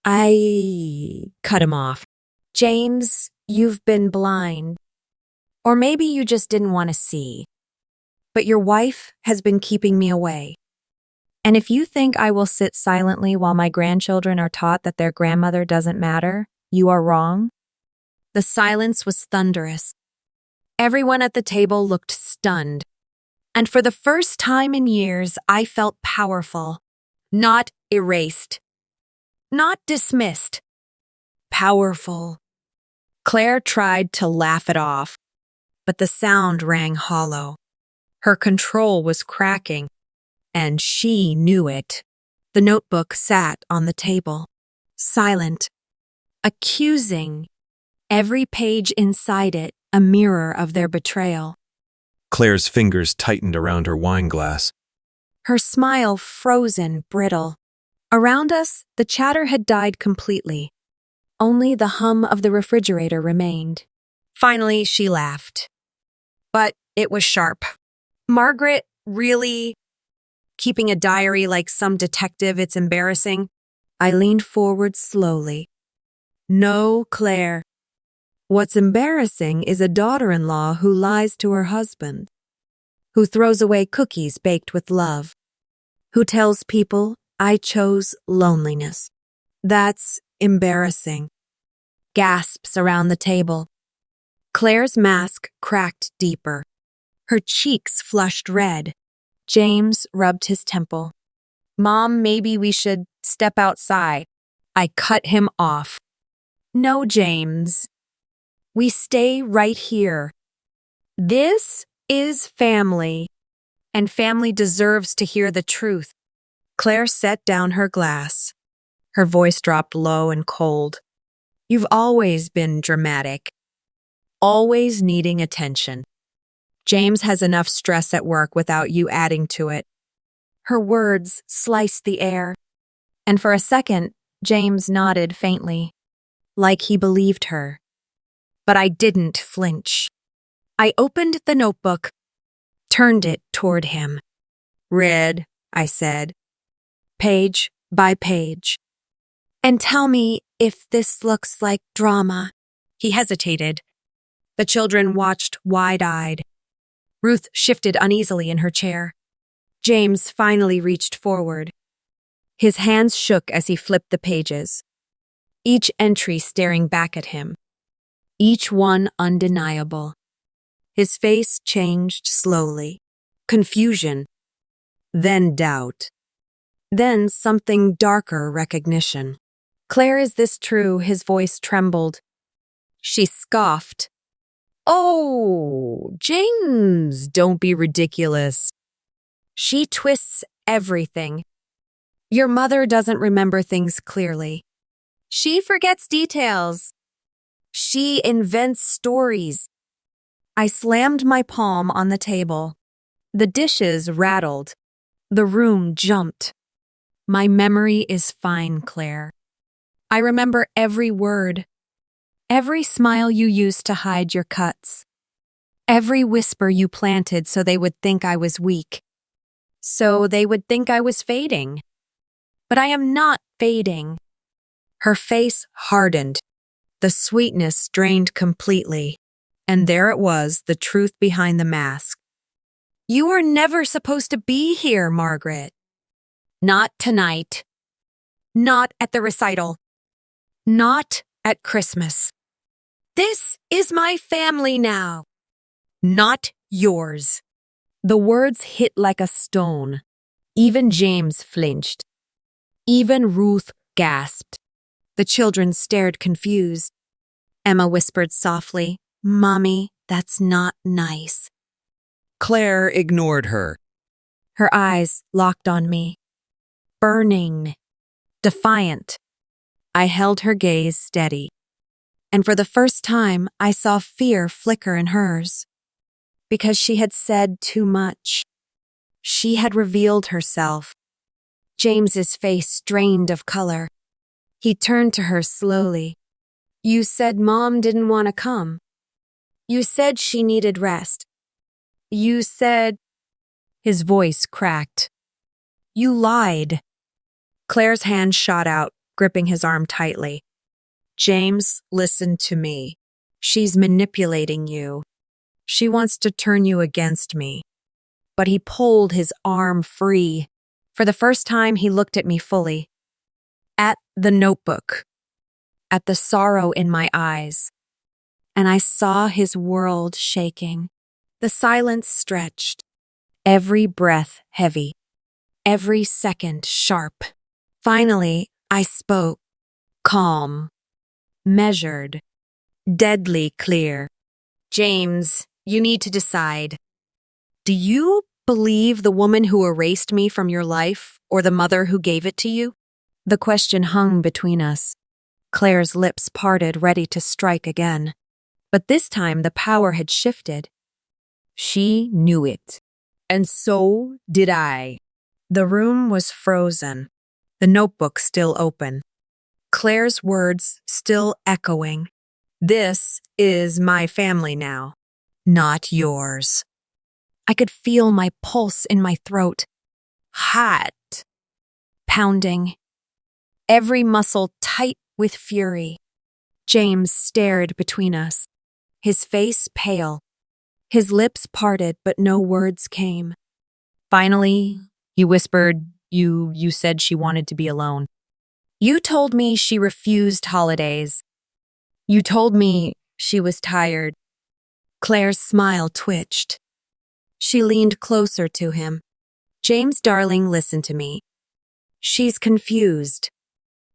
I cut him off. James, you've been blind. Or maybe you just didn't want to see. But your wife has been keeping me away. And if you think I will sit silently while my grandchildren are taught that their grandmother doesn't matter, you are wrong. The silence was thunderous. Everyone at the table looked stunned. And for the first time in years, I felt powerful. Not erased. Not dismissed. Powerful. Claire tried to laugh it off, but the sound rang hollow. Her control was cracking, and she knew it. The notebook sat on the table, silent, accusing. Every page inside it a mirror of their betrayal. Claire's fingers tightened around her wine glass. Her smile frozen, brittle. Around us, the chatter had died completely. Only the hum of the refrigerator remained. Finally, she laughed. But it was sharp. Margaret, really? Keeping a diary like some detective, it's embarrassing. I leaned forward slowly. No, Claire. What's embarrassing is a daughter-in-law who lies to her husband, who throws away cookies baked with love, who tells people I chose loneliness. That's embarrassing. Gasps around the table. Claire's mask cracked deeper. Her cheeks flushed red. James rubbed his temple. Mom, maybe we should step outside. I cut him off. No, James. We stay right here. This is family, and family deserves to hear the truth. Claire set down her glass. Her voice dropped low and cold. You've always been dramatic, always needing attention. James has enough stress at work without you adding to it. Her words sliced the air, and for a second, James nodded faintly, like he believed her. But I didn't flinch. I opened the notebook, turned it toward him. Read, I said, page by page. And tell me if this looks like drama. He hesitated. The children watched wide-eyed. Ruth shifted uneasily in her chair. James finally reached forward. His hands shook as he flipped the pages, each entry staring back at him, each one undeniable. His face changed slowly. Confusion, then doubt, then something darker, recognition. Claire, is this true? His voice trembled. She scoffed. Oh, James, don't be ridiculous. She twists everything. Your mother doesn't remember things clearly. She forgets details. She invents stories. I slammed my palm on the table. The dishes rattled. The room jumped. My memory is fine, Claire. I remember every word, every smile you used to hide your cuts, every whisper you planted so they would think I was weak, so they would think I was fading. But I am not fading. Her face hardened. The sweetness drained completely. And there it was, the truth behind the mask. You were never supposed to be here, Margaret. Not tonight. Not at the recital. Not at Christmas. This is my family now. Not yours. The words hit like a stone. Even James flinched. Even Ruth gasped. The children stared confused. Emma whispered softly, Mommy, that's not nice. Claire ignored her. Her eyes locked on me. Burning. Defiant. I held her gaze steady. And for the first time, I saw fear flicker in hers. Because she had said too much. She had revealed herself. James's face drained of color. He turned to her slowly. You said Mom didn't want to come. You said she needed rest. You said... His voice cracked. You lied. Claire's hand shot out, gripping his arm tightly. James, listen to me. She's manipulating you. She wants to turn you against me. But he pulled his arm free. For the first time, he looked at me fully. At the notebook. At the sorrow in my eyes. And I saw his world shaking. The silence stretched. Every breath heavy. Every second sharp. Finally, I spoke. Calm. Measured. Deadly clear. James, you need to decide. Do you believe the woman who erased me from your life or the mother who gave it to you? The question hung between us. Claire's lips parted, ready to strike again. But this time the power had shifted. She knew it. And so did I. The room was frozen, the notebook still open. Claire's words still echoing. This is my family now, not yours. I could feel my pulse in my throat. Hot. Pounding. Every muscle tight with fury. James stared between us, his face pale. His lips parted, but no words came. Finally, he whispered, You said she wanted to be alone. You told me she refused holidays. You told me she was tired. Claire's smile twitched. She leaned closer to him. James, darling, listen to me. She's confused.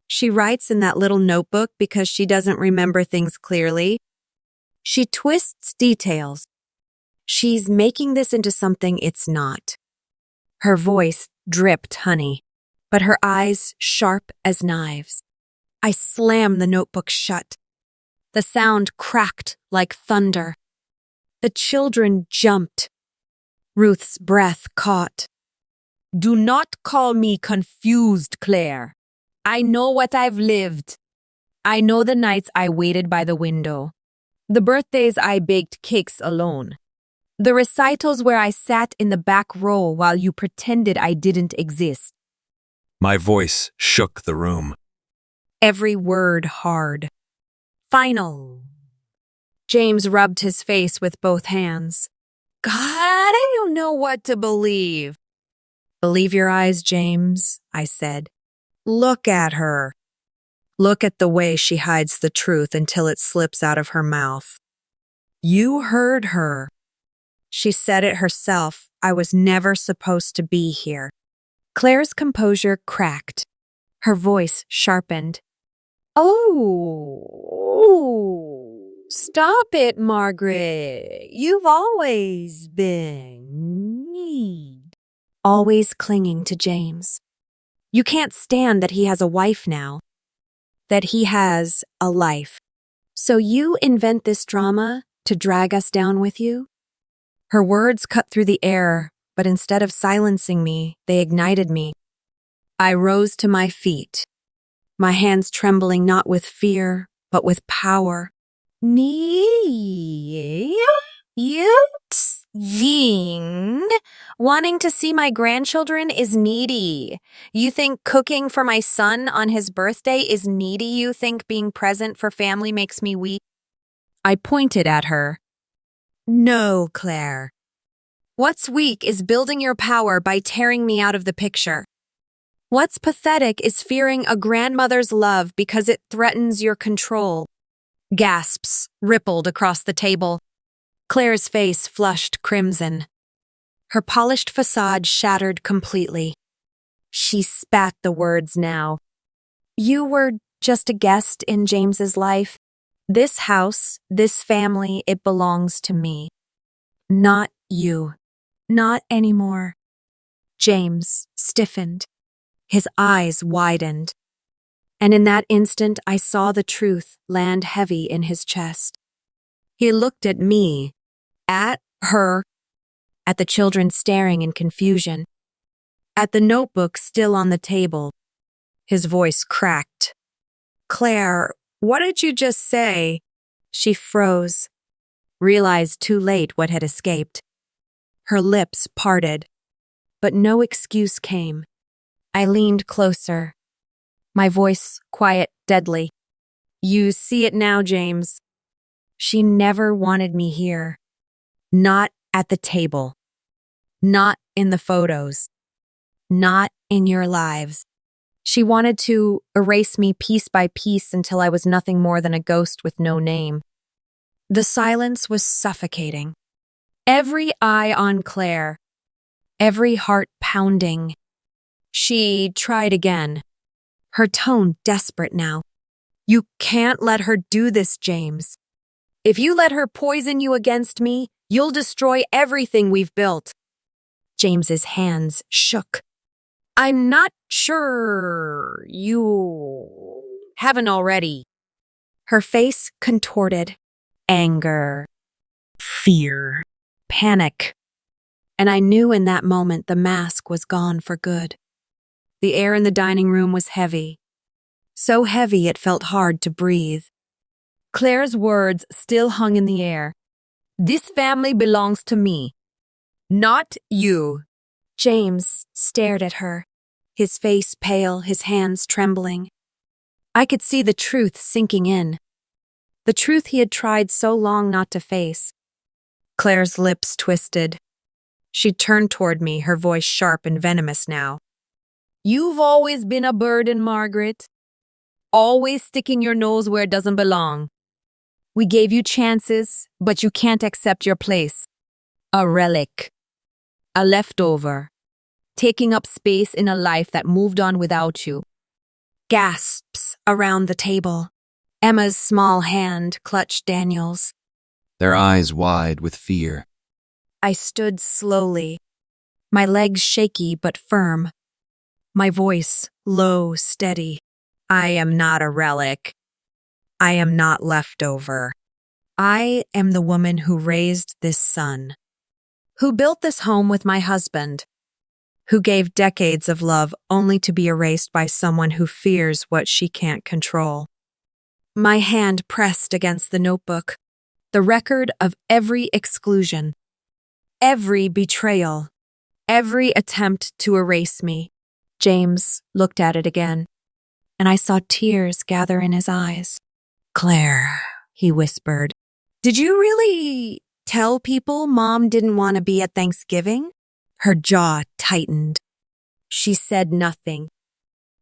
She writes in that little notebook because she doesn't remember things clearly. She twists details. She's making this into something it's not. Her voice dripped honey, but her eyes sharp as knives. I slammed the notebook shut. The sound cracked like thunder. The children jumped. Ruth's breath caught. Do not call me confused, Claire. I know what I've lived. I know the nights I waited by the window. The birthdays I baked cakes alone. The recitals where I sat in the back row while you pretended I didn't exist. My voice shook the room. Every word hard. Final. James rubbed his face with both hands. God, I don't know what to believe. Believe your eyes, James, I said. Look at her. Look at the way she hides the truth until it slips out of her mouth. You heard her. She said it herself. I was never supposed to be here. Claire's composure cracked. Her voice sharpened. Oh, stop it, Margaret. You've always been always clinging to James. You can't stand that he has a wife now, that he has a life. So you invent this drama to drag us down with you? Her words cut through the air, but instead of silencing me, they ignited me. I rose to my feet, my hands trembling not with fear, but with power. You think wanting to see my grandchildren is needy. You think cooking for my son on his birthday is needy. You think being present for family makes me weak. I pointed at her. No, Claire. What's weak is building your power by tearing me out of the picture. What's pathetic is fearing a grandmother's love because it threatens your control. Gasps rippled across the table. Claire's face flushed crimson. Her polished facade shattered completely. She spat the words now. You were just a guest in James's life. This house, this family, it belongs to me. Not you. Not anymore. James stiffened. His eyes widened. And in that instant, I saw the truth land heavy in his chest. He looked at me, at her, at the children staring in confusion, at the notebook still on the table. His voice cracked. Claire, what did you just say? She froze, realized too late what had escaped. Her lips parted, but no excuse came. I leaned closer, my voice quiet, deadly. You see it now, James. She never wanted me here. Not at the table. Not in the photos. Not in your lives. She wanted to erase me piece by piece until I was nothing more than a ghost with no name. The silence was suffocating. Every eye on Claire. Every heart pounding. She tried again, her tone desperate now. You can't let her do this, James. If you let her poison you against me, you'll destroy everything we've built. James's hands shook. I'm not sure you haven't already. Her face contorted. anger, fear, panic. And I knew in that moment the mask was gone for good. The air in the dining room was heavy. So heavy it felt hard to breathe. Claire's words still hung in the air. "This family belongs to me, not you." James stared at her, his face pale, his hands trembling. I could see the truth sinking in. The truth he had tried so long not to face. Claire's lips twisted. She turned toward me, her voice sharp and venomous now. "You've always been a burden, Margaret. Always sticking your nose where it doesn't belong. We gave you chances, but you can't accept your place. A relic. A leftover. Taking up space in a life that moved on without you." Gasps around the table. Emma's small hand clutched Daniel's. Their eyes wide with fear. I stood slowly, my legs shaky but firm. My voice low, steady. "I am not a relic. I am not leftover. I am the woman who raised this son, who built this home with my husband, who gave decades of love only to be erased by someone who fears what she can't control." My hand pressed against the notebook, the record of every exclusion, every betrayal, every attempt to erase me. James looked at it again, and I saw tears gather in his eyes. "Claire," he whispered, "did you really tell people Mom didn't want to be at Thanksgiving?" Her jaw tightened. She said nothing.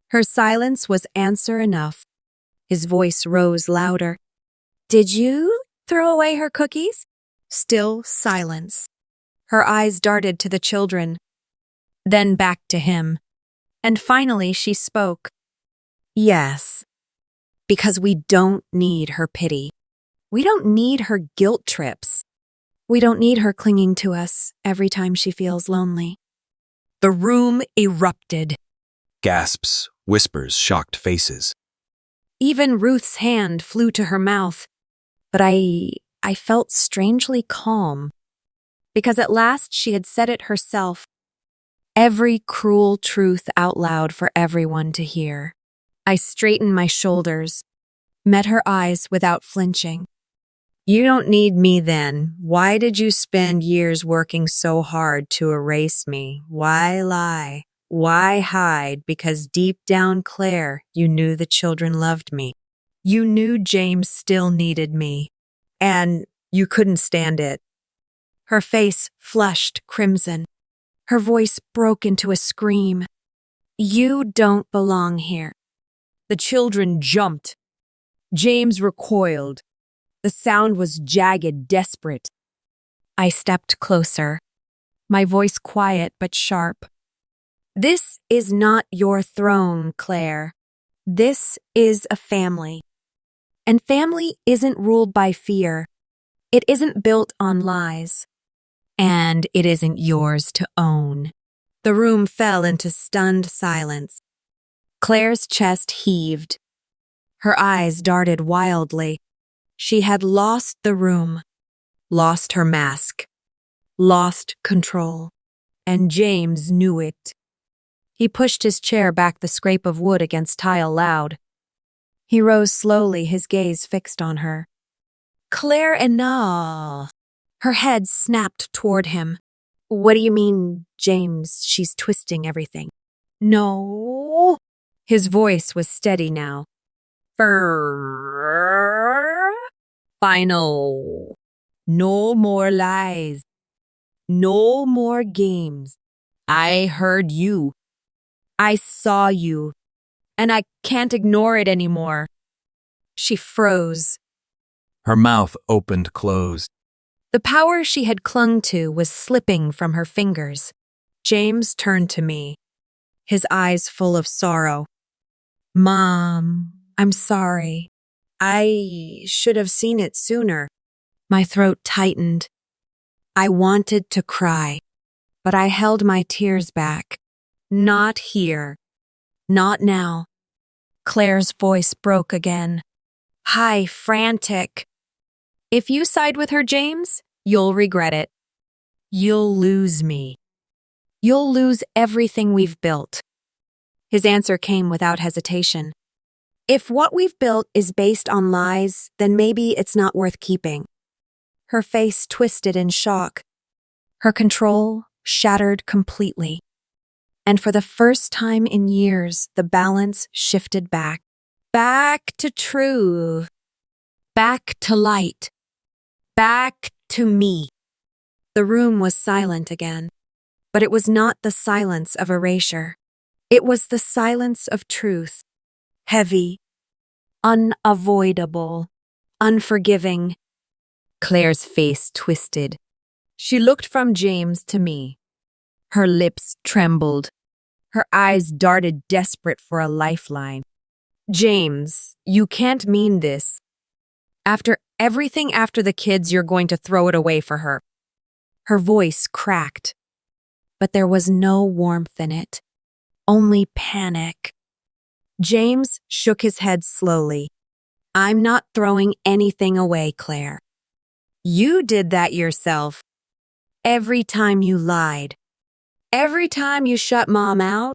Her silence was answer enough. His voice rose louder. "Did you throw away her cookies?" Still silence. Her eyes darted to the children, then back to him. And finally she spoke. "Yes, because we don't need her pity. We don't need her guilt trips. We don't need her clinging to us every time she feels lonely." The room erupted. Gasps, whispers, shocked faces. Even Ruth's hand flew to her mouth, but I felt strangely calm, because at last she had said it herself. Every cruel truth out loud for everyone to hear. I straightened my shoulders, met her eyes without flinching. "You don't need me then. Why did you spend years working so hard to erase me? Why lie? Why hide? Because deep down, Claire, you knew the children loved me. You knew James still needed me. And you couldn't stand it." Her face flushed crimson. Her voice broke into a scream. "You don't belong here." The children jumped. James recoiled. The sound was jagged, desperate. I stepped closer, my voice quiet but sharp. "This is not your throne, Claire. This is a family. And family isn't ruled by fear. It isn't built on lies. And it isn't yours to own." The room fell into stunned silence. Claire's chest heaved. Her eyes darted wildly. She had lost the room, lost her mask, lost control. And James knew it. He pushed his chair back, the scrape of wood against tile loud. He rose slowly, his gaze fixed on her. "Claire, enough." Her head snapped toward him. "What do you mean, James? She's twisting everything." "No." His voice was steady now. "Final. No more lies. No more games. I heard you. I saw you. And I can't ignore it anymore." She froze. Her mouth opened, closed. The power she had clung to was slipping from her fingers. James turned to me, his eyes full of sorrow. "Mom, I'm sorry. I should have seen it sooner." My throat tightened. I wanted to cry, but I held my tears back. "Not here. Not now." Claire's voice broke again, high, frantic. If you side with her, James, you'll regret it. You'll lose me. You'll lose everything we've built. His answer came without hesitation. If what we've built is based on lies, then maybe it's not worth keeping. Her face twisted in shock. Her control shattered completely. And for the first time in years, the balance shifted back. Back to truth. Back to light. Back to me. The room was silent again. But it was not the silence of erasure. It was the silence of truth. Heavy, unavoidable, unforgiving. Claire's face twisted. She looked from James to me. Her lips trembled. Her eyes darted desperate for a lifeline. James, you can't mean this. After everything after the kids, you're going to throw it away for her. Her voice cracked, but there was no warmth in it, only panic. James shook his head slowly. I'm not throwing anything away, Claire. You did that yourself. Every time you lied. Every time you shut Mom out.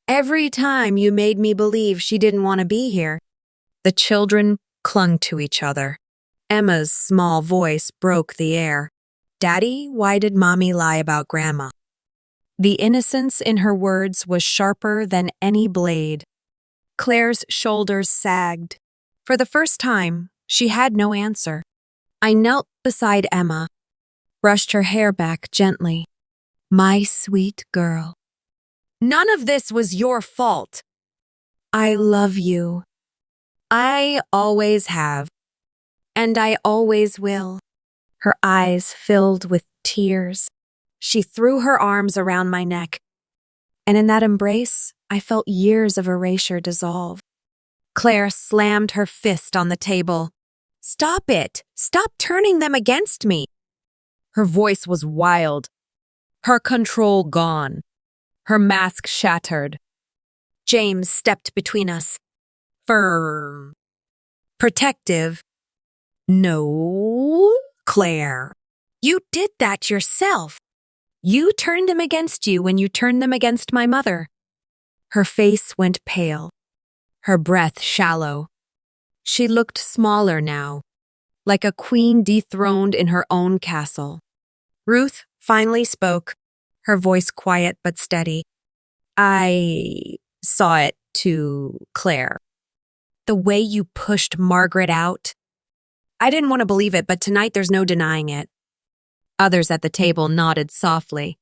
Every time you made me believe she didn't want to be here. The children clung to each other. Emma's small voice broke the air. Daddy, why did Mommy lie about Grandma? The innocence in her words was sharper than any blade. Claire's shoulders sagged. For the first time, she had no answer. I knelt beside Emma, brushed her hair back gently. My sweet girl. None of this was your fault. I love you. I always have. And I always will. Her eyes filled with tears. She threw her arms around my neck. And in that embrace, I felt years of erasure dissolve. Claire slammed her fist on the table. Stop it! Stop turning them against me! Her voice was wild. Her control gone. Her mask shattered. James stepped between us. Firm. Protective. No, Claire. You did that yourself. You turned them against you when you turned them against my mother. Her face went pale. Her breath shallow. She looked smaller now, like a queen dethroned in her own castle. Ruth finally spoke, her voice quiet but steady. I saw it too, Claire. The way you pushed Margaret out. I didn't want to believe it, but tonight there's no denying it. Others at the table nodded softly.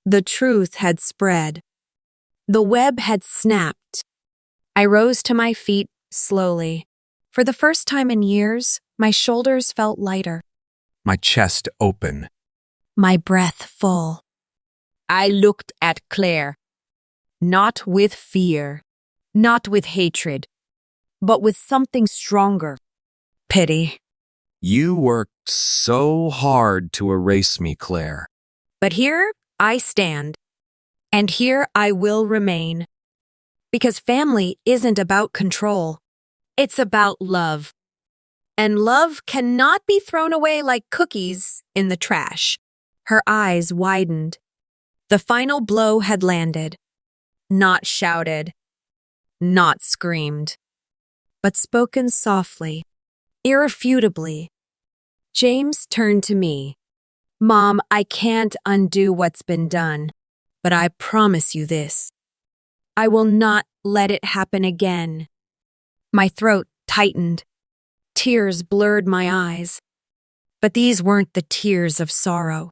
The truth had spread. The web had snapped. I rose to my feet slowly. For the first time in years, my shoulders felt lighter. My chest open. My breath full. I looked at Claire. Not with fear. Not with hatred. But with something stronger. Pity. You worked so hard to erase me, Claire. But here I stand. And here I will remain. Because family isn't about control. It's about love. And love cannot be thrown away like cookies in the trash. Her eyes widened. The final blow had landed. Not shouted. Not screamed. But spoken softly, irrefutably. James turned to me. Mom, I can't undo what's been done. But I promise you this. I will not let it happen again. My throat tightened. Tears blurred my eyes. But these weren't the tears of sorrow.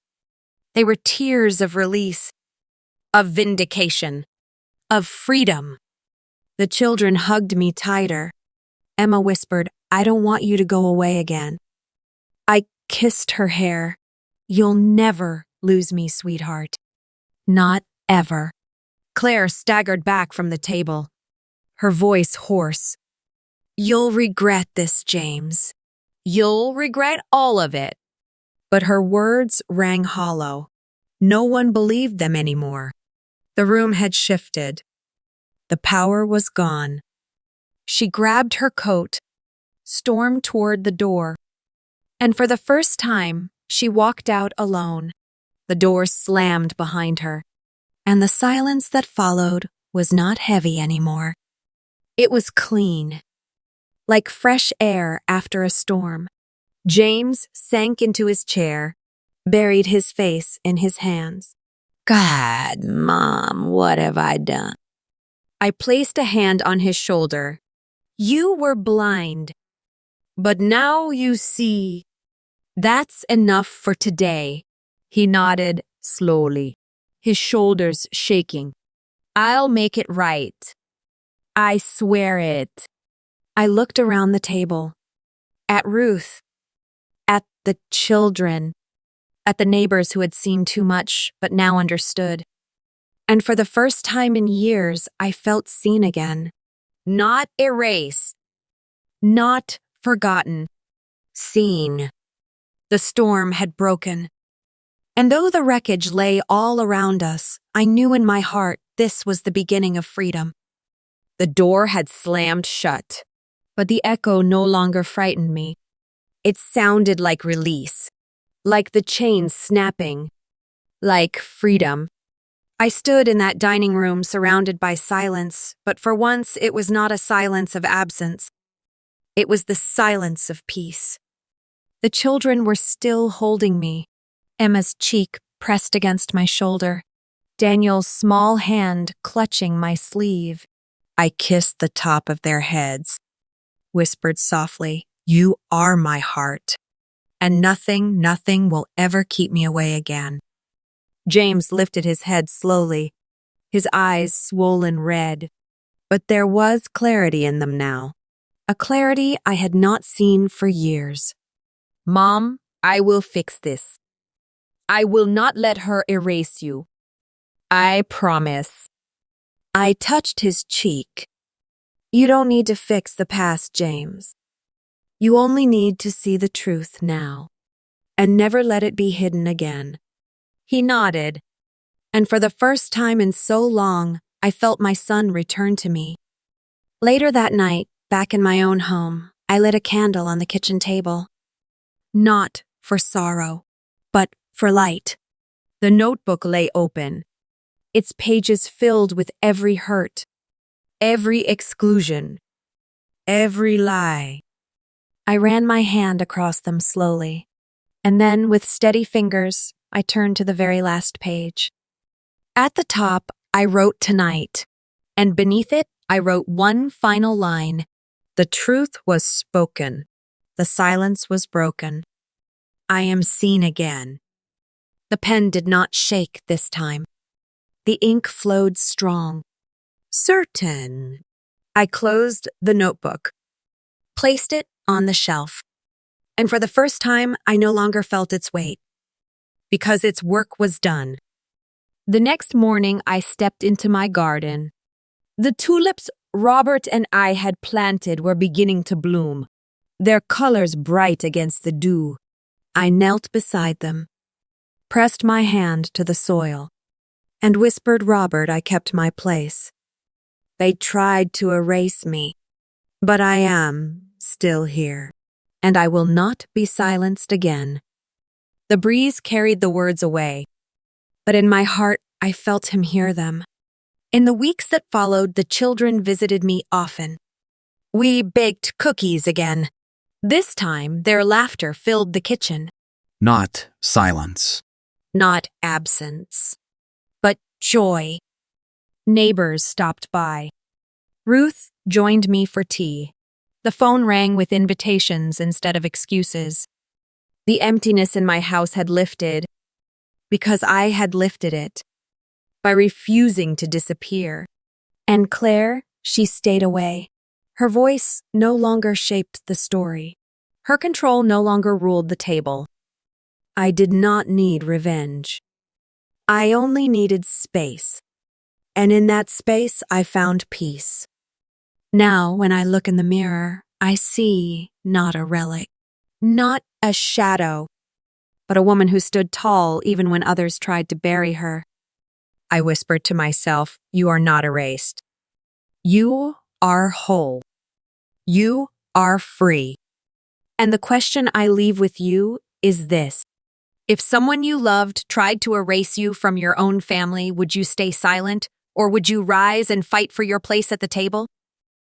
They were tears of release, of vindication, of freedom. The children hugged me tighter. Emma whispered, I don't want you to go away again. I kissed her hair. You'll never lose me, sweetheart. Not ever. Claire staggered back from the table, her voice hoarse. You'll regret this, James. You'll regret all of it. But her words rang hollow. No one believed them anymore. The room had shifted. The power was gone. She grabbed her coat, stormed toward the door. And for the first time, she walked out alone. The door slammed behind her, and the silence that followed was not heavy anymore. It was clean, like fresh air after a storm. James sank into his chair, buried his face in his hands. God, Mom, what have I done? I placed a hand on his shoulder. You were blind, but now you see. That's enough for today. He nodded slowly, his shoulders shaking. I'll make it right. I swear it. I looked around the table, at Ruth, at the children, at the neighbors who had seen too much but now understood. And for the first time in years, I felt seen again. Not erased, not forgotten, seen. The storm had broken. And though the wreckage lay all around us, I knew in my heart this was the beginning of freedom. The door had slammed shut, but the echo no longer frightened me. It sounded like release, like the chains snapping, like freedom. I stood in that dining room surrounded by silence, but for once it was not a silence of absence. It was the silence of peace. The children were still holding me, Emma's cheek pressed against my shoulder, Daniel's small hand clutching my sleeve. I kissed the top of their heads, whispered softly, "You are my heart, and nothing will ever keep me away again." James lifted his head slowly, his eyes swollen red, but there was clarity in them now, a clarity I had not seen for years. Mom, I will fix this. I will not let her erase you. I promise. I touched his cheek. You don't need to fix the past, James. You only need to see the truth now, and never let it be hidden again. He nodded, and for the first time in so long, I felt my son return to me. Later that night, back in my own home, I lit a candle on the kitchen table. Not for sorrow, but for light. The notebook lay open, its pages filled with every hurt, every exclusion, every lie. I ran my hand across them slowly, and then with steady fingers, I turned to the very last page. At the top, I wrote tonight, and beneath it, I wrote one final line. The truth was spoken. The silence was broken. I am seen again. The pen did not shake this time. The ink flowed strong. Certain. I closed the notebook, placed it on the shelf, and for the first time, I no longer felt its weight, because its work was done. The next morning, I stepped into my garden. The tulips Robert and I had planted were beginning to bloom, their colors bright against the dew. I knelt beside them, pressed my hand to the soil, and whispered Robert I kept my place. They tried to erase me, but I am still here, and I will not be silenced again. The breeze carried the words away, but in my heart I felt him hear them. In the weeks that followed, the children visited me often. We baked cookies again. This time, their laughter filled the kitchen. Not silence. Not absence, but joy. Neighbors stopped by. Ruth joined me for tea. The phone rang with invitations instead of excuses. The emptiness in my house had lifted because I had lifted it by refusing to disappear. And Claire, she stayed away. Her voice no longer shaped the story. Her control no longer ruled the table. I did not need revenge. I only needed space. And in that space, I found peace. Now, when I look in the mirror, I see not a relic, not a shadow, but a woman who stood tall even when others tried to bury her. I whispered to myself, you are not erased. You are whole. You are free. And the question I leave with you is this. If someone you loved tried to erase you from your own family, would you stay silent? Or would you rise and fight for your place at the table?